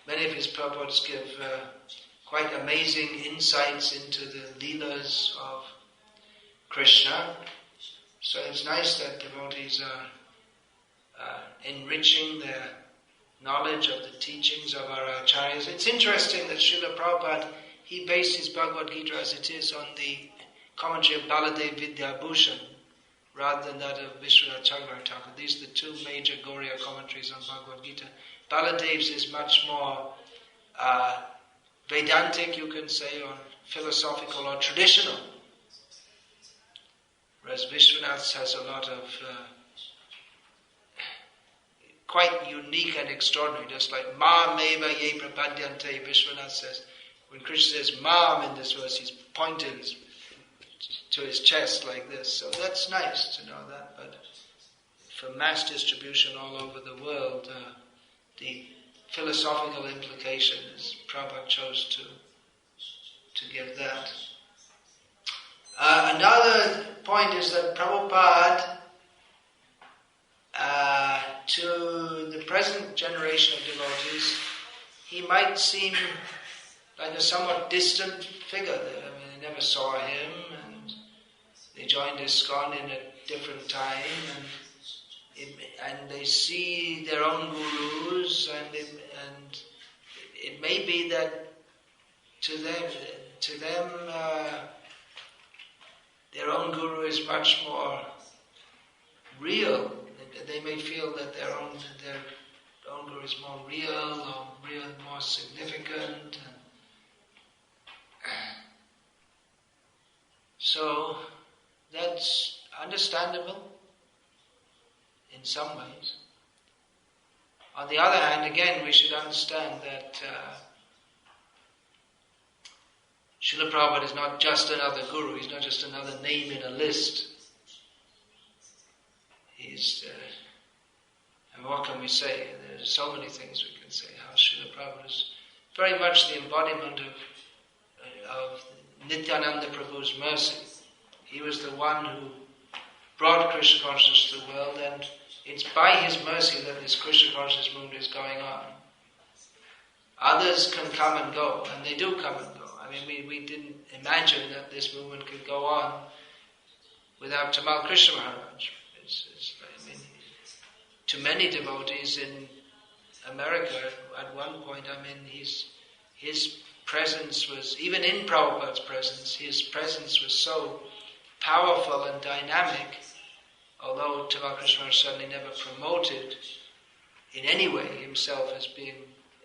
many of his purports give quite amazing insights into the leelas of Krishna. So it's nice that devotees are enriching their knowledge of the teachings of our acharyas. It's interesting that Srila Prabhupada, he based his Bhagavad Gita as it is on the commentary of Baladev Vidyabhushan, rather than that of Vishwanath Chakravarti Thakur. These are the two major Gauriya commentaries on Bhagavad Gita. Baladev's is much more Vedantic, you can say, or philosophical or traditional. Whereas Vishwanath has a lot of quite unique and extraordinary, just like Mam eva ye prapadyante, Vishwanath says. When Krishna says Mam in this verse, he's pointed to his chest like this. So that's nice to know that, but for mass distribution all over the world, the philosophical implication is Prabhupada chose to give that. Another point is that Prabhupada, to the present generation of devotees, he might seem like a somewhat distant figure. I mean, they never saw him, and they joined ISKCON in a different time, and they see their own gurus, and it may be that to them, their own guru is much more real. They may feel that their own guru is more real or more significant. So that's understandable in some ways. On the other hand, again, we should understand that Srila Prabhupada is not just another guru, he's not just another name in a list. He's, and what can we say? There's so many things we can say. How Srila Prabhupada is very much the embodiment of Nityananda Prabhu's mercy. He was the one who brought Krishna consciousness to the world, and it's by his mercy that this Krishna consciousness movement is going on. Others can come and go, and they do come and go. I mean, we didn't imagine that this movement could go on without Tamal Krishna Maharaj. I mean, to many devotees in America, at one point, I mean, his presence was, even in Prabhupada's presence, his presence was so powerful and dynamic, although Tamal Krishna Maharaj certainly never promoted in any way himself as being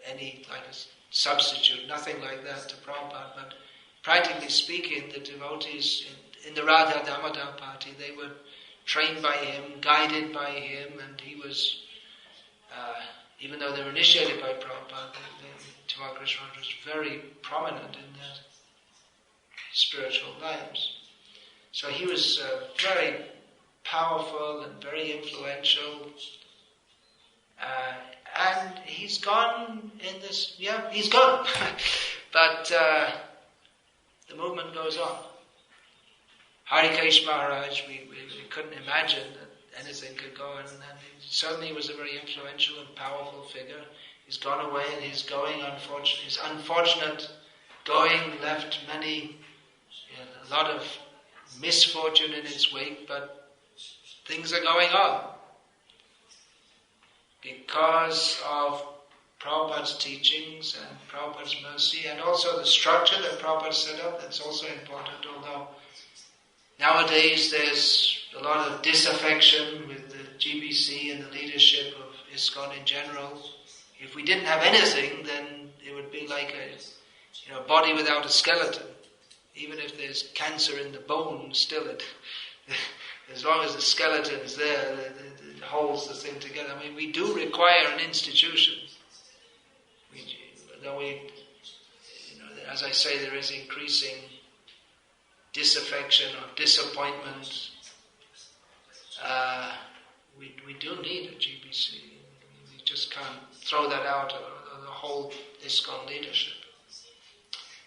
any like a substitute, nothing like that to Prabhupada, but practically speaking, the devotees in the Radha Damodar party, they were trained by him, guided by him, and he was, even though they were initiated by Prabhupada, Tamal Krishna Maharaj was very prominent in their spiritual lives. So he was very powerful and very influential, and he's gone in this, he's gone. But the movement goes on. Harikesh Maharaj, we couldn't imagine that anything could go on, and he certainly was a very influential and powerful figure. He's gone away, and he's going, his unfortunate going left a lot of misfortune in its wake, but things are going on. Because of Prabhupada's teachings and Prabhupada's mercy, and also the structure that Prabhupada set up, that's also important, although nowadays there's a lot of disaffection with the GBC and the leadership of ISKCON in general. If we didn't have anything, then it would be like a body without a skeleton. Even if there's cancer in the bone, still as long as the skeleton is there, it holds the thing together. I mean, we do require an institution. As I say, there is increasing disaffection or disappointment. We do need a GBC. We just can't throw that out of the whole ISKCON leadership.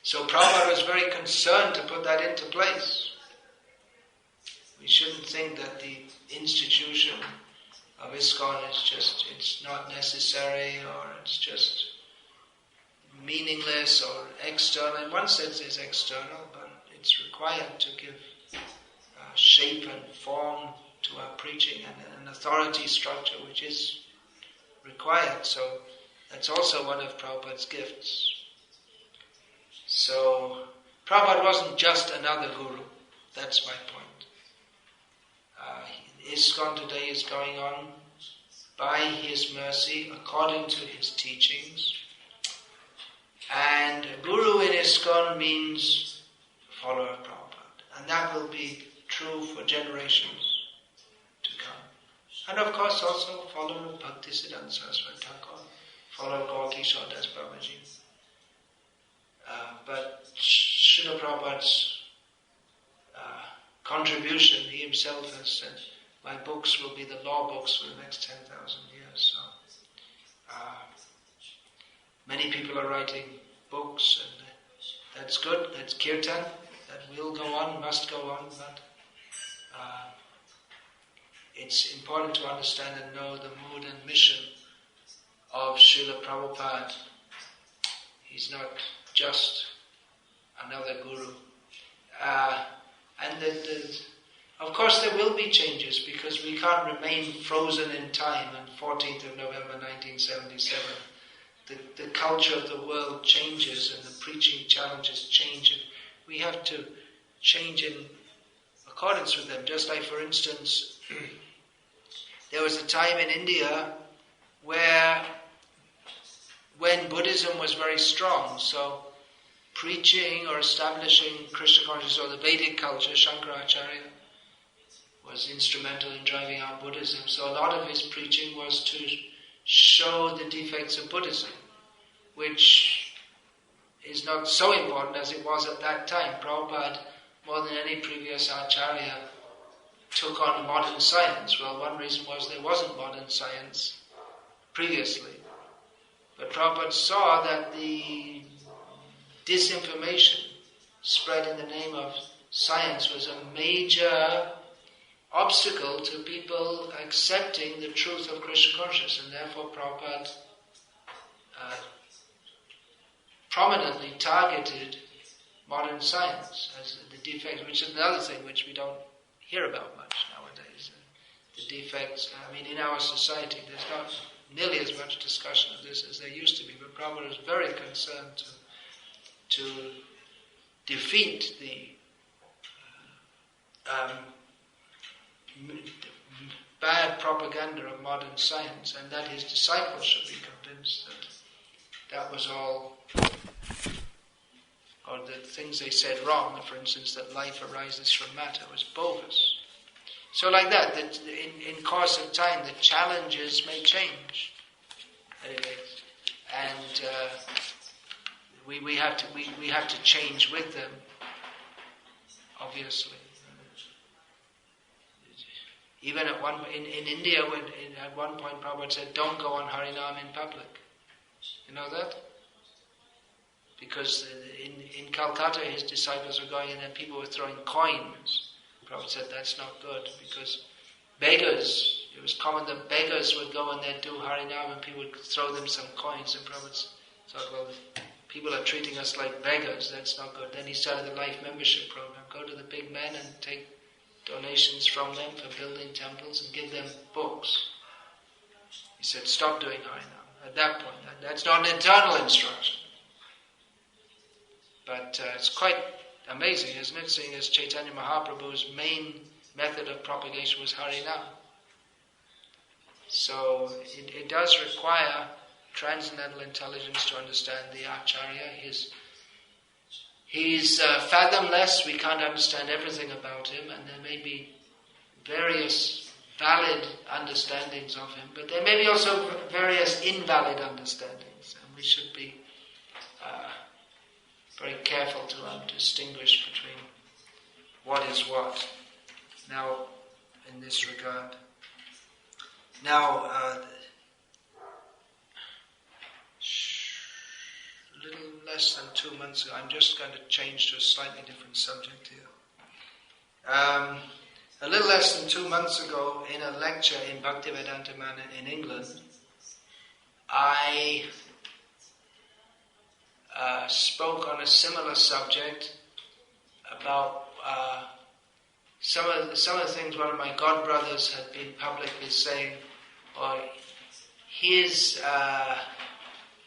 So Prabhupada was very concerned to put that into place. We shouldn't think that the institution of ISKCON is it's not necessary, or it's just meaningless or external. In one sense it's external, but it's required to give shape and form to our preaching, and an authority structure which is required. So that's also one of Prabhupada's gifts. So Prabhupada wasn't just another guru. That's my point. ISKCON today is going on by his mercy, according to his teachings. And Guru in ISKCON means follower of Prabhupada. And that will be true for generations to come. And of course also follower of Bhakti Siddhanta Saraswati Thakur, follower of Gaur Kishore Das Babaji. But Srila Prabhupada's contribution, he himself has said, my books will be the law books for the next 10,000 years. So many people are writing books, and that's good, that's kirtan, that will go on, must go on, but it's important to understand and know the mood and mission of Srila Prabhupada. He's not just another guru. And of course there will be changes, because we can't remain frozen in time on 14th of November 1977. The culture of the world changes and the preaching challenges change, and we have to change in accordance with them. Just like, for instance, there was a time in India when Buddhism was very strong, so preaching or establishing Krishna consciousness or the Vedic culture, Shankaracharya was instrumental in driving out Buddhism. So a lot of his preaching was to show the defects of Buddhism, which is not so important as it was at that time. Prabhupada, more than any previous Acharya, took on modern science. Well, one reason was there wasn't modern science previously. But Prabhupada saw that the disinformation spread in the name of science was a major obstacle to people accepting the truth of Krishna consciousness, and therefore Prabhupada prominently targeted modern science as the defects, which is another thing which we don't hear about much nowadays. The defects, in our society there's not nearly as much discussion of this as there used to be, but Prabhupada was very concerned to defeat the bad propaganda of modern science, and that his disciples should be convinced that was all, or the things they said wrong, for instance, that life arises from matter, was bogus. So like that in course of time, the challenges may change. Anyway, and we have to change with them, obviously. Even in India, at one point Prabhupada said, don't go on Harinam in public. You know that? Because in Calcutta his disciples were going, and then people were throwing coins. Prabhupada said that's not good, because beggars, it was common that beggars would go and they'd do Harinam and people would throw them some coins, and Prabhupada thought, well, people are treating us like beggars, that's not good. Then he started the life membership program. Go to the big men and take donations from them for building temples and give them books. He said, stop doing Harinam. At that point, that's not an eternal instruction. But it's quite amazing, isn't it? Seeing as Chaitanya Mahaprabhu's main method of propagation was Harinam. So it does require transcendental intelligence to understand the Acharya. He's fathomless, we can't understand everything about him, and there may be various valid understandings of him, but there may be also various invalid understandings, and we should be very careful to distinguish between what is what. Now, in this regard. Now, a little less than 2 months ago, I'm just going to change to a slightly different subject here. A little less than 2 months ago, in a lecture in Bhaktivedanta Manor in England, I spoke on a similar subject about some of the things one of my godbrothers had been publicly saying, or his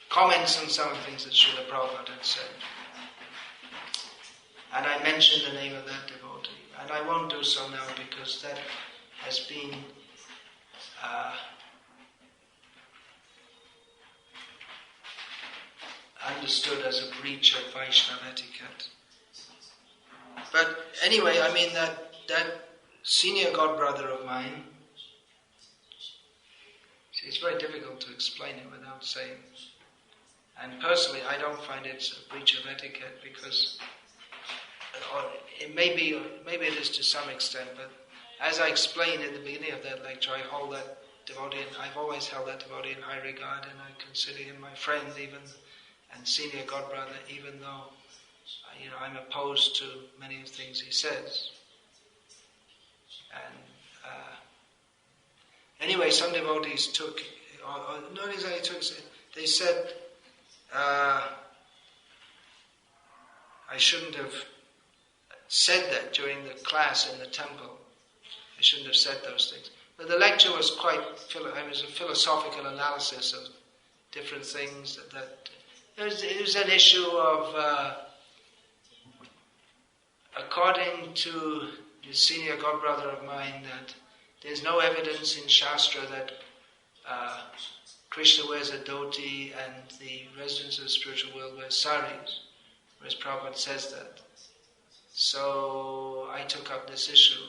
comments on some of the things that Srila Prabhupada had said. And I mentioned the name of that devotee. And I won't do so now because that has been understood as a breach of Vaishnava etiquette. But anyway, I mean that senior godbrother of mine, see, it's very difficult to explain it without saying. And personally, I don't find it a breach of etiquette because maybe it is to some extent, but as I explained at the beginning of that lecture, I hold that devotee, I've always held that devotee in high regard, and I consider him my friend even, and senior godbrother, even though I'm opposed to many of the things he says. And anyway, some devotees took, or not exactly took, they said, I shouldn't have said that during the class in the temple. I shouldn't have said those things. But the lecture was it was a philosophical analysis of different things. It was an issue of, according to the senior godbrother of mine, that there's no evidence in Shastra that Krishna wears a dhoti and the residents of the spiritual world wear saris, whereas Prabhupada says that. So I took up this issue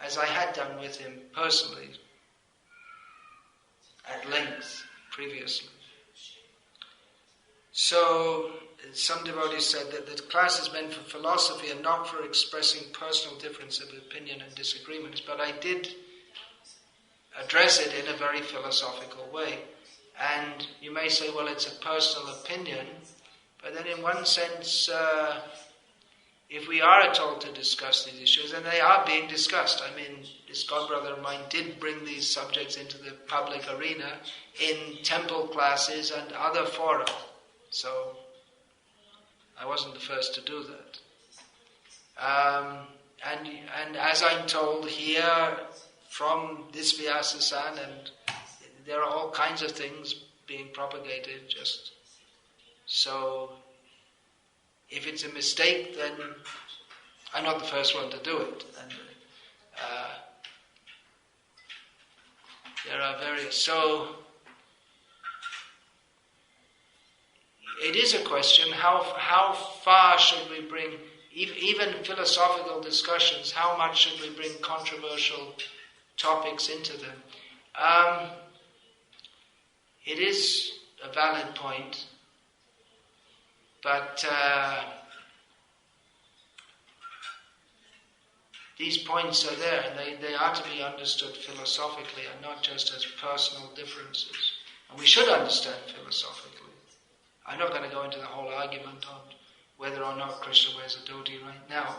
as I had done with him personally at length previously. So some devotees said that the class is meant for philosophy and not for expressing personal difference of opinion and disagreements, but I did address it in a very philosophical way. And you may say, well, it's a personal opinion, but then in one sense, if we are at all to discuss these issues, and they are being discussed. I mean, this godbrother of mine did bring these subjects into the public arena in temple classes and other fora. So, I wasn't the first to do that. And as I'm told here from this Vyasa-san, and there are all kinds of things being propagated just so. If it's a mistake, then I'm not the first one to do it. And there are various. So it is a question: how far should we bring even philosophical discussions? How much should we bring controversial topics into them? It is a valid point. But these points are there, and they are to be understood philosophically and not just as personal differences. And we should understand philosophically. I'm not going to go into the whole argument on whether or not Krishna wears a dhoti right now.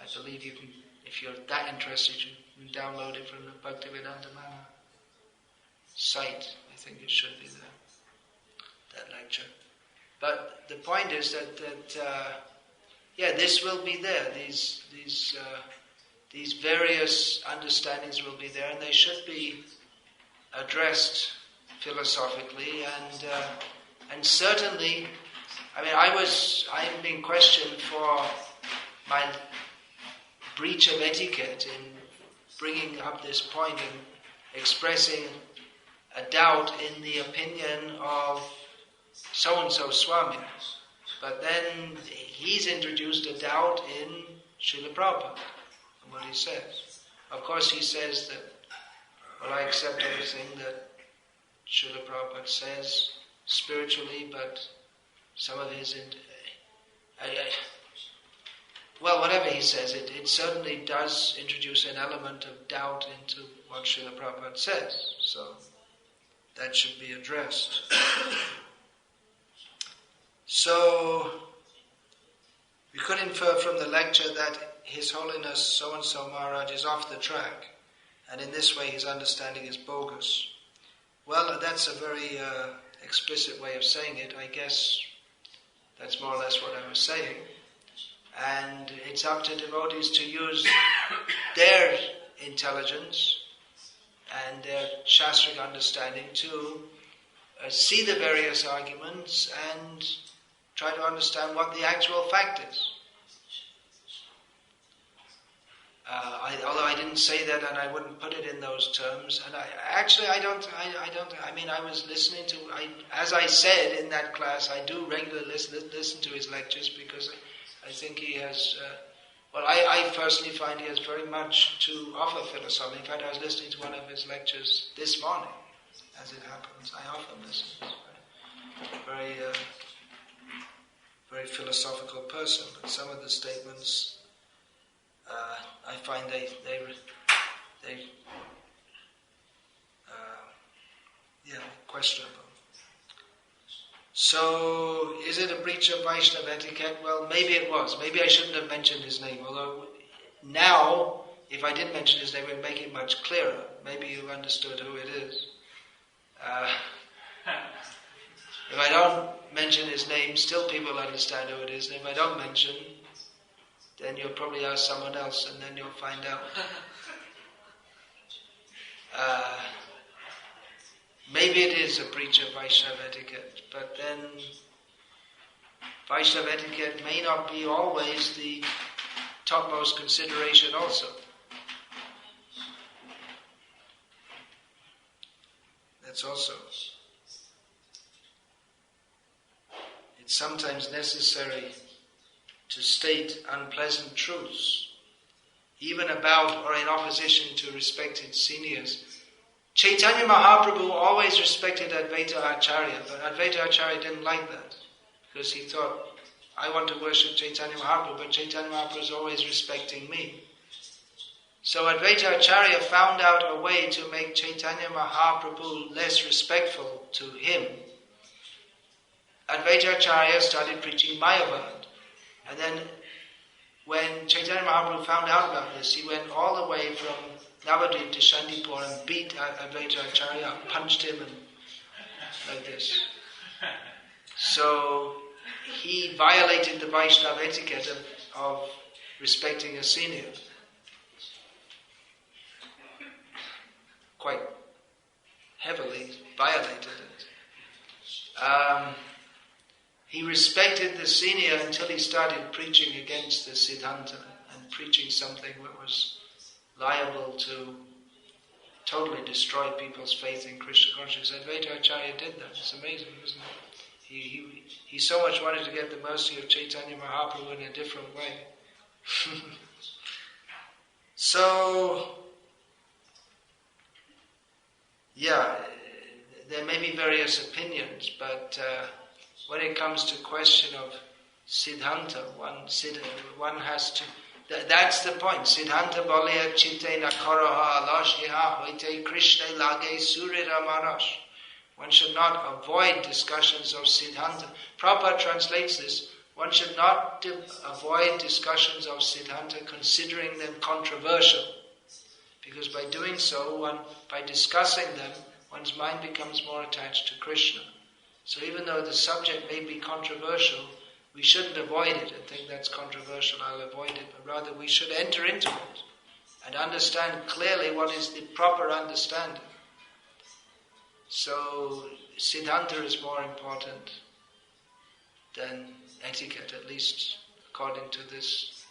I believe you can, if you're that interested, you can download it from the Bhaktivedanta Mana site. I think it should be there, that lecture. But the point is that this will be there. These various understandings will be there, and they should be addressed philosophically. And certainly, I mean, I am being questioned for my breach of etiquette in bringing up this point and expressing a doubt in the opinion of so-and-so Swami. But then he's introduced a doubt in Srila Prabhupada and what he says. Of course he says that, well, I accept everything that Srila Prabhupada says spiritually, but some of his... whatever he says, it certainly does introduce an element of doubt into what Srila Prabhupada says. So that should be addressed. So, we could infer from the lecture that His Holiness so-and-so Maharaj is off the track, and in this way his understanding is bogus. Well, that's a very explicit way of saying it. I guess that's more or less what I was saying. And it's up to devotees to use their intelligence and their Shastric understanding to see the various arguments and try to understand what the actual fact is. Although I didn't wouldn't say that, and I wouldn't put it in those terms. And I don't. I mean, I was listening to. As I said in that class, I do regularly listen to his lectures because I think he has. I personally find he has very much to offer philosophy. In fact, I was listening to one of his lectures this morning. As it happens, I often listen. Very, very philosophical person, but some of the statements. I find they questionable. So, is it a breach of Vaishnava etiquette? Well, maybe it was. Maybe I shouldn't have mentioned his name. Although now, if I did mention his name, it would make it much clearer. Maybe you understood who it is. If I don't mention his name, still people understand who it is. And if I don't mention, then you'll probably ask someone else, and then you'll find out. Maybe it is a breach of Vaishnava etiquette, but then Vaishnava etiquette may not be always the topmost consideration also. That's also. It's sometimes necessary to state unpleasant truths, even about or in opposition to respected seniors. Chaitanya Mahaprabhu always respected Advaita Acharya, but Advaita Acharya didn't like that, because he thought, I want to worship Chaitanya Mahaprabhu, but Chaitanya Mahaprabhu is always respecting me. So Advaita Acharya found out a way to make Chaitanya Mahaprabhu less respectful to him. Advaita Acharya started preaching Mayavad. And then when Chaitanya Mahaprabhu found out about this, he went all the way from Navadvip to Shandipur and beat Advaita Acharya, punched him and like this. So he violated the Vaishnava etiquette of respecting a senior. Quite heavily violated it. He respected the senior until he started preaching against the Siddhanta and preaching something that was liable to totally destroy people's faith in Krishna consciousness. Advaita Acharya did that. It's amazing, isn't it? He so much wanted to get the mercy of Chaitanya Mahaprabhu in a different way. So, there may be various opinions, but when it comes to question of Siddhanta, one has to. That's the point. Siddhanta bolaya chitte na karaha alash iha hoite Krishna lage surira marash. One should not avoid discussions of Siddhanta. Prabhupada translates this. One should not avoid discussions of Siddhanta, considering them controversial. Because by doing so, by discussing them, one's mind becomes more attached to Krishna. So even though the subject may be controversial, we shouldn't avoid it and think that's controversial, I'll avoid it, but rather we should enter into it and understand clearly what is the proper understanding. So Siddhanta is more important than etiquette, at least according to this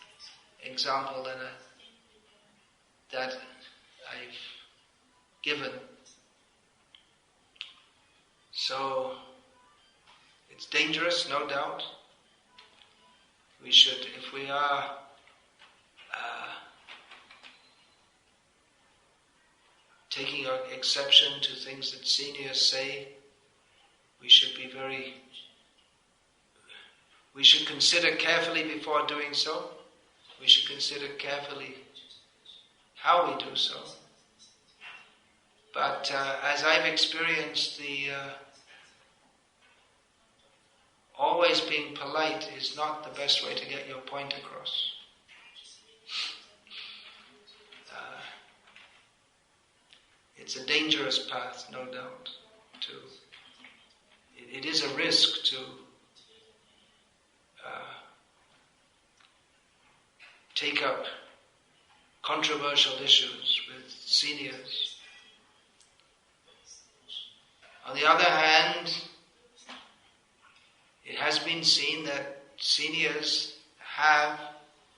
example that I've given. So it's dangerous, no doubt. We should, if we are taking exception to things that seniors say, we should consider carefully before doing so. We should consider carefully how we do so. But as I've experienced, always being polite is not the best way to get your point across. It's a dangerous path, no doubt. It is a risk to take up controversial issues with seniors. On the other hand, it has been seen that seniors have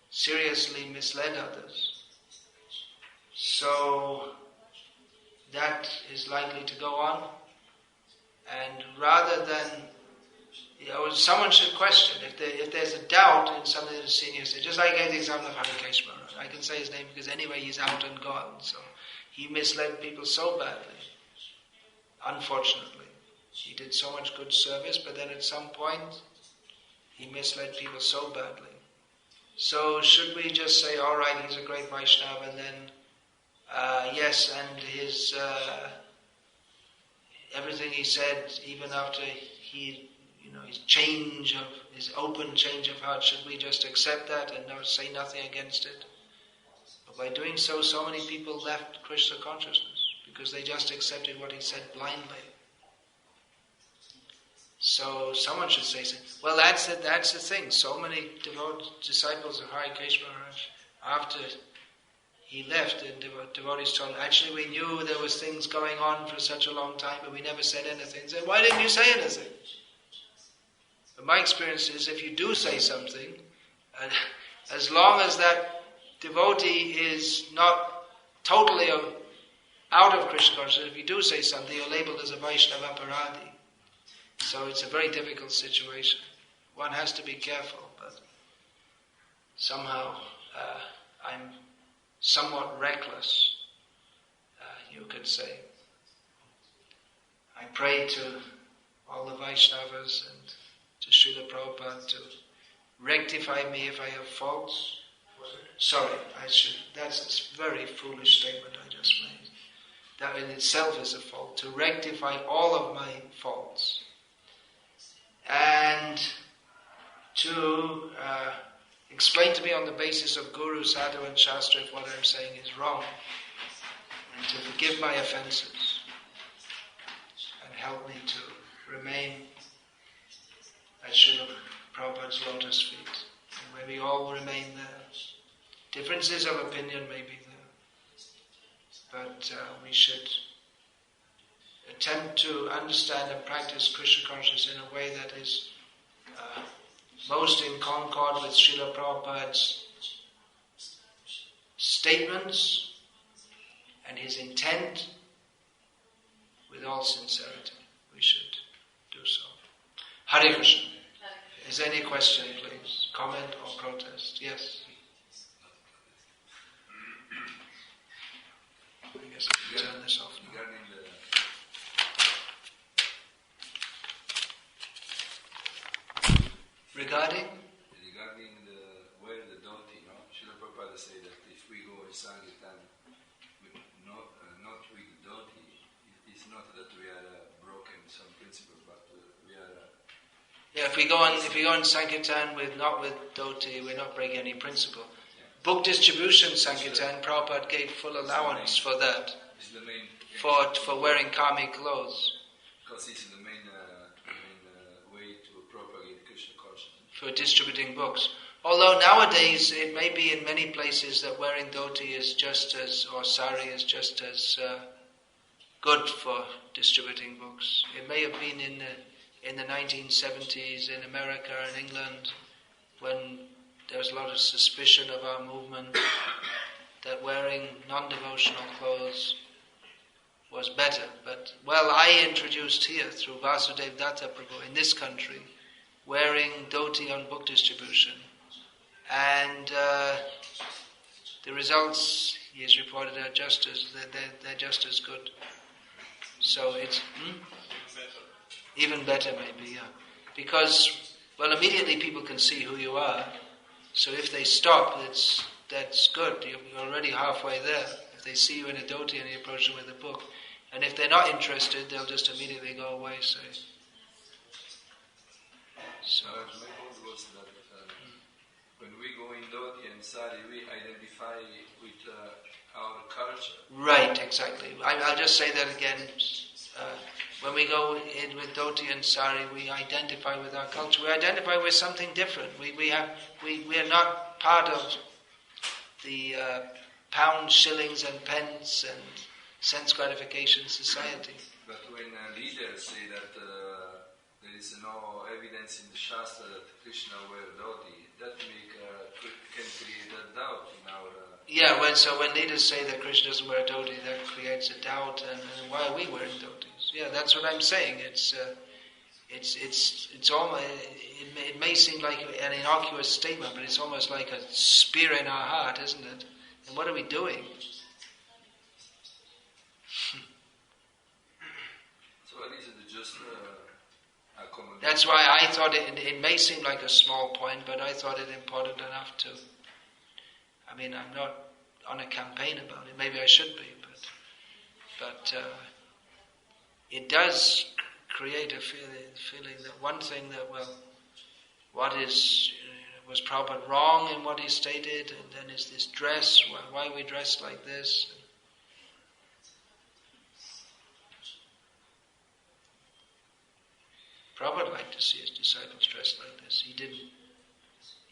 seriously misled others. So that is likely to go on. And rather than, someone should question if there's a doubt in something that a senior said. Just like I gave the example of Harikesh Maharaj. I can say his name because anyway he's out and gone. So he misled people so badly. Unfortunately, he did so much good service, but then at some point he misled people so badly. So should we just say, all right, he's a great Vaishnava, and then yes, and his everything he said, even after his open change of heart, should we just accept that and not say nothing against it? But by doing so, so many people left Krishna consciousness because they just accepted what he said blindly. So someone should say, well, that's the thing. So many disciples of Harikesh Maharaj, after he left, and devotees told, actually we knew there was things going on for such a long time, but we never said anything. Say, why didn't you say anything? But my experience is, if you do say something, as long as that devotee is not totally out of Krishna consciousness, if you do say something, you're labeled as a Vaishnava Aparadi. So it's a very difficult situation. One has to be careful, but somehow I'm somewhat reckless, you could say. I pray to all the Vaishnavas and to Srila Prabhupada to rectify me if I have faults. Sorry, that's a very foolish statement I just made. That in itself is a fault, to rectify all of my faults. And to explain to me on the basis of Guru, Sadhu and Shastra if what I'm saying is wrong, and to forgive my offences and help me to remain at Srila Prabhupada's lotus feet. And where we all remain there. Differences of opinion may be there, but we should attempt to understand and practice Krishna consciousness in a way that is most in concord with Srila Prabhupada's statements and his intent with all sincerity. We should do so. Hare Krishna. Is there any question, please? Comment or protest? Yes. I guess we can turn this off now. Regarding the where the devotee, Srila Prabhupada said that if we go in Sankirtan not with the devotee, it's not that we are broken some principle, but we are. Yeah, if we go in Sankirtan not with devotee, we're not breaking any principle. Yeah. Book distribution Sankirtan, Prabhupada gave full allowance for that. It's the main for wearing karmic clothes. Because it's the main way to propagate Krishna consciousness. For distributing books. Although nowadays it may be in many places that wearing dhoti is just as, or sari is just as good for distributing books. It may have been in the 1970s in America and England when there was a lot of suspicion of our movement that wearing non-devotional clothes was better. But, I introduced here through Vasudev Datta Prabhu in this country wearing dhoti on book distribution. And the results, he has reported, are just as they're just as good. So it's even better maybe, yeah. Because, immediately people can see who you are. So if they stop, that's good. You're already halfway there. If they see you in a dhoti and you approach them with a book. And if they're not interested, they'll just immediately go away. So my point was that when we go in dhoti and sari, we identify with our culture. Right, exactly. I'll just say that again. When we go in with dhoti and sari, we identify with our culture. We identify with something different. We are not part of the pounds, shillings, and pence and sense gratification society. But when leaders say that there is no evidence in the Shastra that Krishna wear dhoti, that can create a doubt in our. Yeah, when leaders say that Krishna doesn't wear a dhoti, that creates a doubt, and why are we wearing dhotis? Yeah, that's what I'm saying. It's almost, it may seem like an innocuous statement, but it's almost like a spear in our heart, isn't it? And what are we doing? So what is it, just accommodation? That's why I thought it may seem like a small point, but I thought it important enough to. I mean, I'm not on a campaign about it. Maybe I should be, but it does create a feeling that one thing that, well, what was Prabhupada wrong in what he stated, and then is this dress, why are we dressed like this? Prabhupada liked to see his disciples dressed like this. He didn't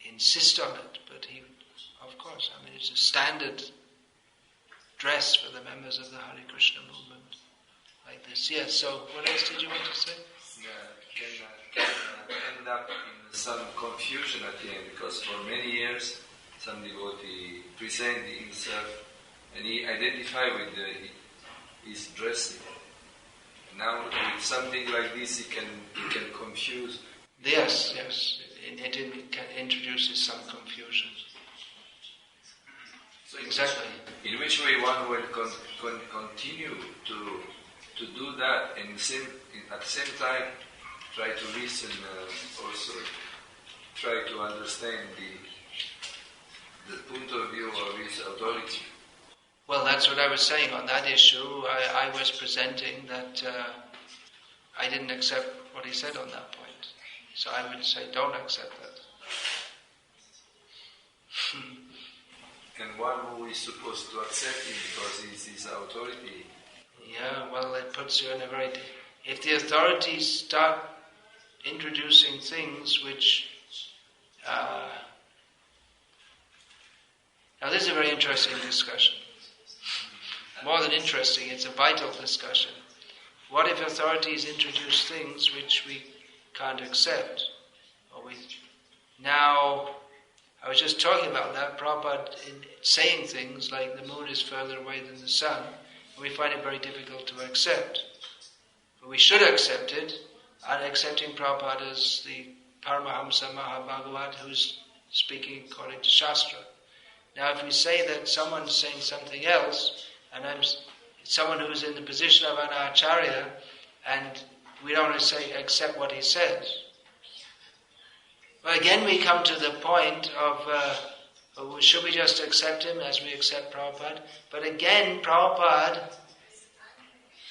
insist on it, but he, of course, I mean, it's a standard dress for the members of the Hare Krishna movement, like this. Yes, so what else did you want to say? Can end up in some confusion at the end, because for many years some devotee presented himself and he identified with his dressing. Now with something like this he can confuse. Yes, it introduces some confusion. So exactly. In which way one will continue to do that, and at the same time try to listen, also try to understand the point of view of his authority. Well, that's what I was saying on that issue. I was presenting that I didn't accept what he said on that point. So I would say, don't accept that. And one who is supposed to accept him because he's his authority. Yeah, well, it puts you in a very... If the authorities start introducing things which... now this is a very interesting discussion. More than interesting, it's a vital discussion. What if authorities introduce things which we can't accept? Now, I was just talking about that, Prabhupada in saying things like the moon is further away than the sun, and we find it very difficult to accept. But we should accept it, and accepting Prabhupada as the Paramahamsa Mahabhagavat who's speaking according to Shastra. Now if we say that someone's saying something else, and I'm someone who's in the position of an Acharya, and we don't want to say accept what he says. Well, again we come to the point of should we just accept him as we accept Prabhupada? But again, Prabhupada,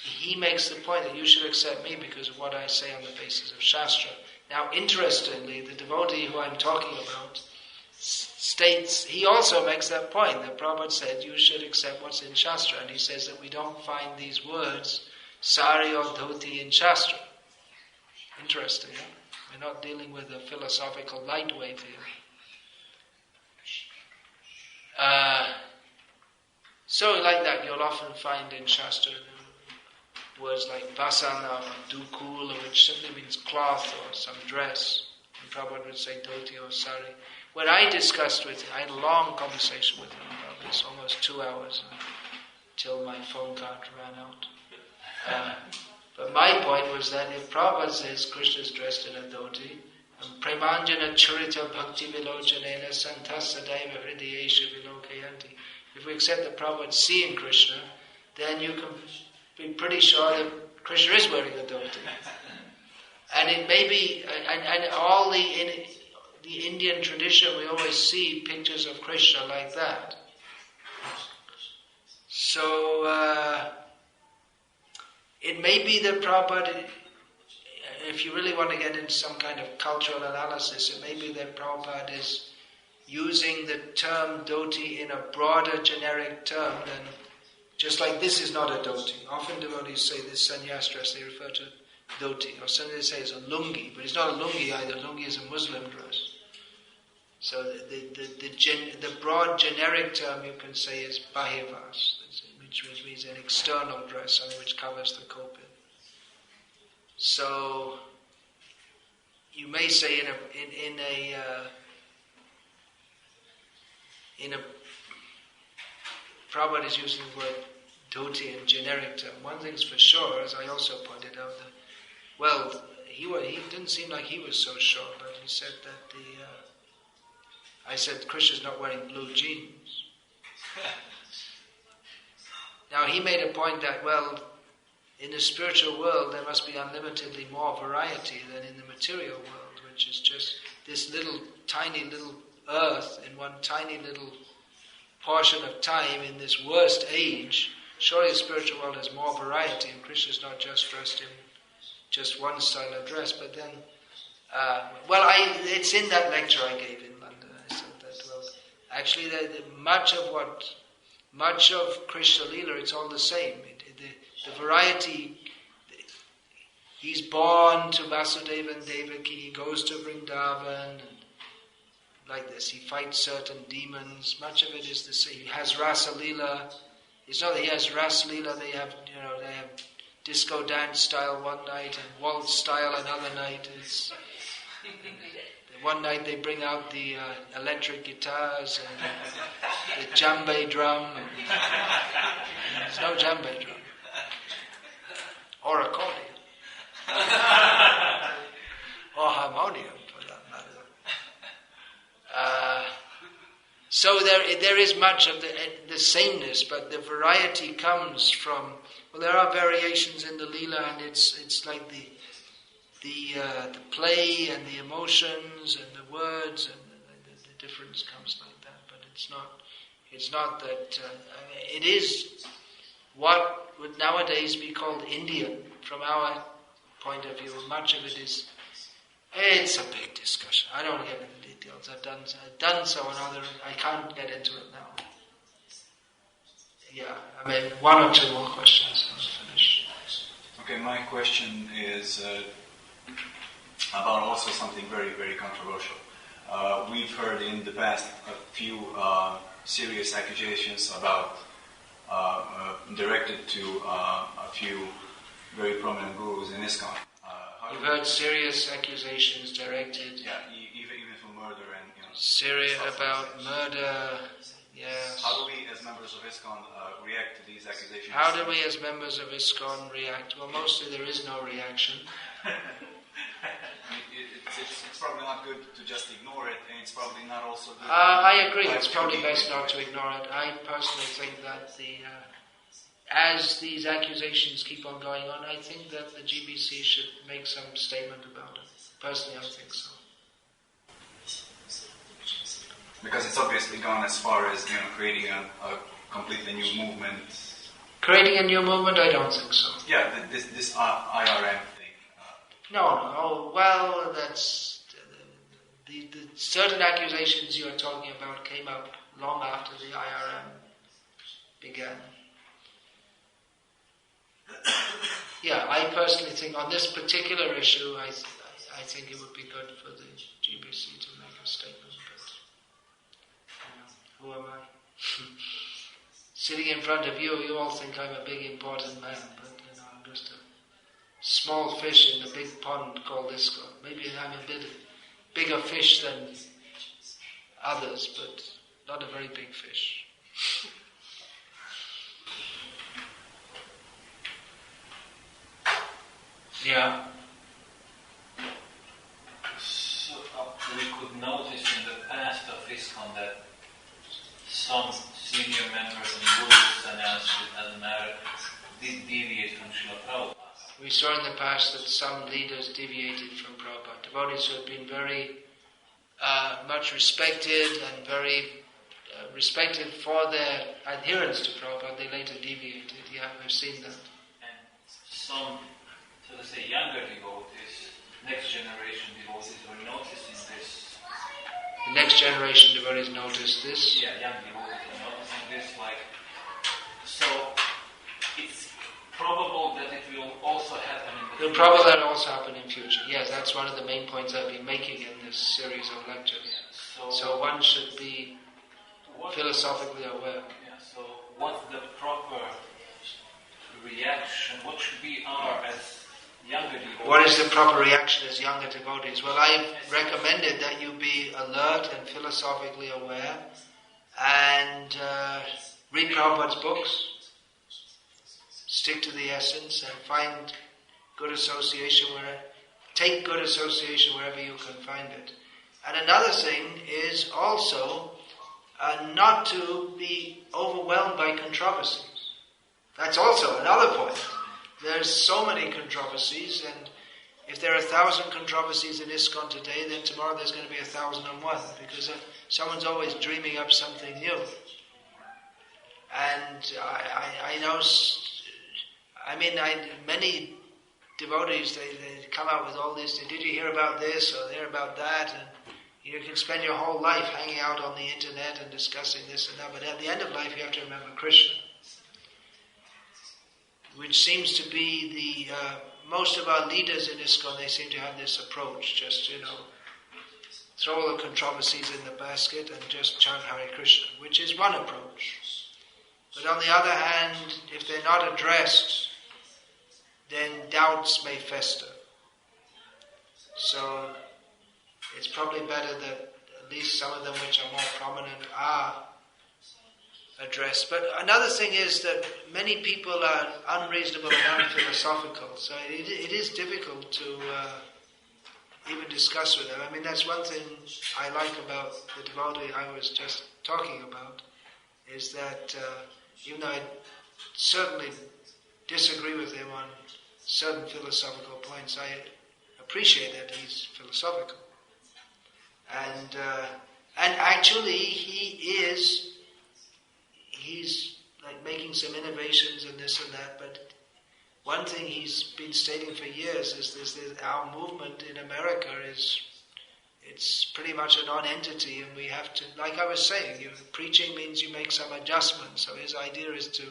he makes the point that you should accept me because of what I say on the basis of Shastra. Now, interestingly, the devotee who I'm talking about states, he also makes that point, that Prabhupada said you should accept what's in Shastra, and he says that we don't find these words, sari or dhoti, in Shastra. Interesting, huh? We're not dealing with a philosophical light wave here. So like that, you'll often find in Shastra words like vasana or dukul, which simply means cloth or some dress. And Prabhupada would say dhoti or sari. When I discussed with him, I had a long conversation with him about this, almost 2 hours, until my phone card ran out. But my point was that if Prabhupada says Krishna is dressed in a dhoti, premanjana charita bhakti vilojanena santasadaiva hridayesha vilokayanti. If we accept that Prabhupada is seeing Krishna, then you can be pretty sure that Krishna is wearing a dhoti. And it may be, and all the Indian tradition, we always see pictures of Krishna like that. So, it may be that Prabhupada, if you really want to get into some kind of cultural analysis, it may be that Prabhupada is using the term dhoti in a broader generic term than, just like this is not a dhoti. Often devotees say this sannyas dress, they refer to dhoti, or sometimes they say it's a lungi, but it's not a lungi either. Lungi is a Muslim dress. So the broad generic term you can say is bahivas, which means an external dress, something which covers the kopit. So you may say Prabhupada is using the word dhoti in generic term. One thing's for sure, as I also pointed out, that, he didn't seem like he was so sure, but he said that I said Krishna's not wearing blue jeans. Now he made a point that, in the spiritual world there must be unlimitedly more variety than in the material world, which is just this tiny little earth in one tiny little portion of time in this worst age. Surely the spiritual world has more variety, and Krishna's not just dressed in just one style of dress. But then, it's in that lecture I gave in London. I said that, actually, much of Krishna Leela, it's all the same. The variety. He's born to Vasudeva and Devaki. He goes to Vrindavan, and like this. He fights certain demons. Much of it is the same. He has Rasa Leela. It's not that he has Ras Leela. They have disco dance style one night and waltz style another night. One night they bring out the electric guitars and the djembe drum. There's no djembe drum. Or accordion. Or harmonium, for that matter. So there is much of the sameness, but the variety comes from. There are variations in the Leela, and it's like the play and the emotions and the words, and the difference comes like that. But it's not that. It is what would nowadays be called Indian from our point of view. Much of it is. It's a big discussion. I don't get into details. I've done so and other. I can't get into it now. Yeah, one or two more questions and we'll finish. Okay, my question is about also something very, very controversial. We've heard in the past a few serious accusations about directed to a few very prominent gurus in ISKCON. You've heard serious accusations directed. Yeah, even for murder and Syria about murder. Yes. How do we, as members of ISKCON, react to these accusations? How do we, as members of ISKCON, react? Well, mostly there is no reaction. It's probably not good to just ignore it, and it's probably not also good. I agree. It's probably best not to ignore it. I personally think that as these accusations keep on going on, I think that the GBC should make some statement about it. Personally, I think so. Because it's obviously gone as far as creating a completely new movement. Creating a new movement? I don't think so. Yeah, this IRM thing. No. Well, that's the certain accusations you are talking about came up long after the IRM began. Yeah, I personally think on this particular issue, I think it would be good for the GBC to make a statement. But who am I? Sitting in front of you, you all think I'm a big important man, but I'm just a small fish in the big pond called ISKCON. Maybe I'm a bit bigger fish than others, but not a very big fish. Yeah. So we could notice in the past of ISKCON that some senior members and gurus announced as a matter did deviate from Srila Prabhupada. We saw in the past that some leaders deviated from Prabhupada. Devotees who had been very much respected and very respected for their adherence to Prabhupada, they later deviated. Yeah, we've seen that. And some, so to say, younger devotees, next generation devotees were noticing this. The next generation devotees noticed this. Yeah, young devotees were noticing this. So it's probable that it will also happen in the future. It will probably also happen in future. Yes, that's one of the main points I've been making in this series of lectures. Yeah, so one should be philosophically aware. Yeah, so what's the proper reaction? What should be our as younger devotees? What is the proper reaction as younger devotees? Well, I've recommended that you be alert and philosophically aware and read Prabhupada's books, stick to the essence, and find good association take good association wherever you can find it. And another thing is also not to be overwhelmed by controversies. That's also another point. There's so many controversies, and if there are 1,000 controversies in ISKCON today, then tomorrow there's going to be 1,001, because someone's always dreaming up something new. And I know, many devotees, they come out with all this, did you hear about this or hear about that? And you can spend your whole life hanging out on the internet and discussing this and that, but at the end of life you have to remember Krishna, which seems to be most of our leaders in ISKCON, they seem to have this approach, just, throw all the controversies in the basket and just chant Hare Krishna, which is one approach. But on the other hand, if they're not addressed, then doubts may fester. So it's probably better that at least some of them which are more prominent are addressed. But another thing is that many people are unreasonable and unphilosophical, so it is difficult to even discuss with them. That's one thing I like about the devotee I was just talking about, is that even though I certainly disagree with him on certain philosophical points, I appreciate that he's philosophical. And actually he's like making some innovations and this and that, but one thing he's been stating for years is this: our movement in America it's pretty much a non-entity, and we have to, like I was saying, preaching means you make some adjustments. So his idea is to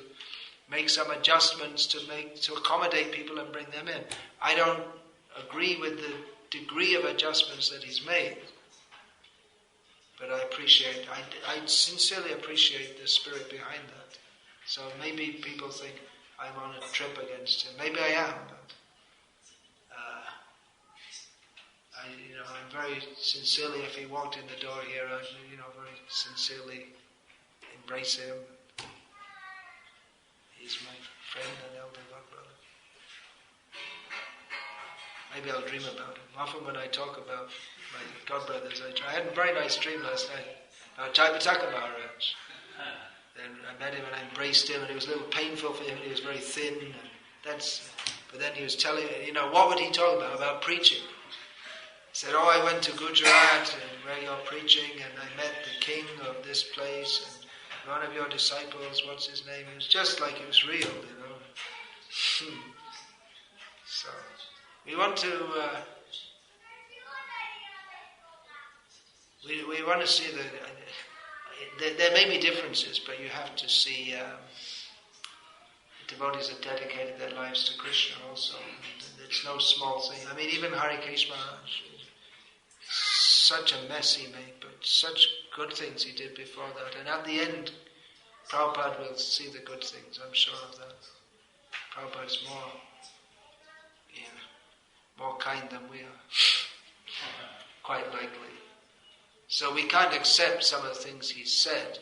make some adjustments to accommodate people and bring them in. I don't agree with the degree of adjustments that he's made, but I sincerely appreciate the spirit behind that. So maybe people think I'm on a trip against him. Maybe I am, but I'm very sincerely, if he walked in the door here, I'd very sincerely embrace him. He's my friend and elder godbrother. Maybe I'll dream about him. Often when I talk about my godbrothers, I had a very nice dream last night about Chaitanya Maharaj. Then I met him and I embraced him, and it was a little painful for him. He was very thin, but then he was telling me, what would he talk about preaching? He said, I went to Gujarat and where you're preaching, and I met the king of this place, and one of your disciples, what's his name? It was just like it was real, So, we want to, we want to see there may be differences, but you have to see the devotees have dedicated their lives to Krishna also. It's no small thing. Even Hare Krishna, such a mess he made, but such good things he did before that. And at the end, Prabhupada will see the good things, I'm sure of that. Prabhupada's more kind than we are. Quite likely. So we can't accept some of the things he said,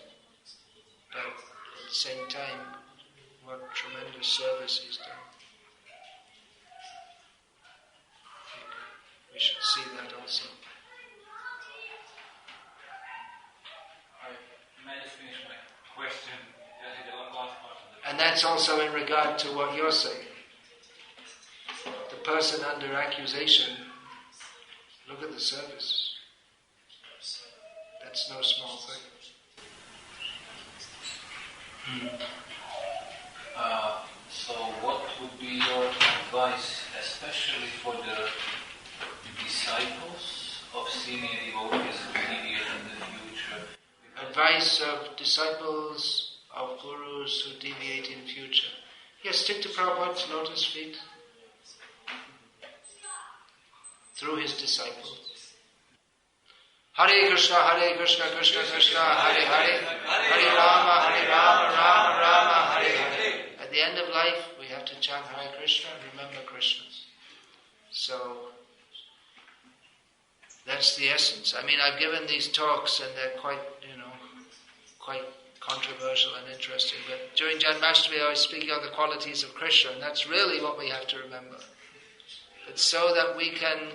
but at the same time, what tremendous service he's done. We should see that also. May I just finish my question? The last part of the And that's also in regard to what you're saying. The person under accusation, look at the service. That's no small thing. So what would be your advice, especially for the disciples of senior devotees who deviate in the future? Advice of disciples of gurus who deviate in future. Yes, stick to Prabhupada's lotus feet through his disciples. Hare Krishna, Krishna Krishna, Hare Hare, Hare Rama, Rama Rama, Hare Hare. At the end of life, we have to chant Hare Krishna and remember Krishna. So, that's the essence. I've given these talks and they're quite controversial and interesting. But during Janmashtami I was speaking on the qualities of Krishna, and that's really what we have to remember. But so that we can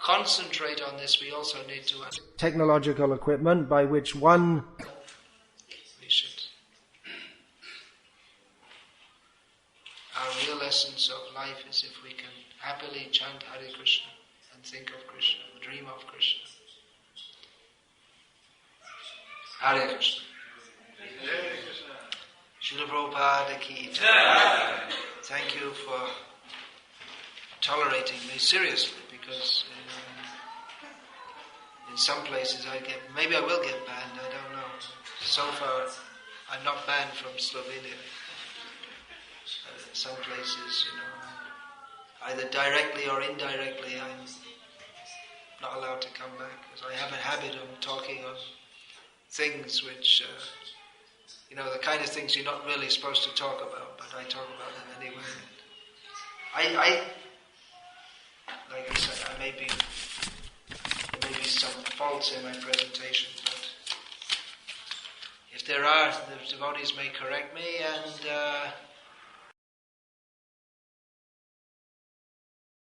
concentrate on this, we also need to technological equipment by which one we should. Our real essence of life is if we can happily chant Hare Krishna and think of Krishna, dream of Krishna. Hare Krishna. Srila Prabhupada ki jai. Thank you for tolerating me seriously, because in some places maybe I will get banned, I don't know. So far I'm not banned from Slovenia. Some places, either directly or indirectly I'm not allowed to come back, because I have a habit of talking of things which, the kind of things you're not really supposed to talk about, but I talk about them anyway. Like I said, there may be some faults in my presentation, but if there are, the devotees may correct me, and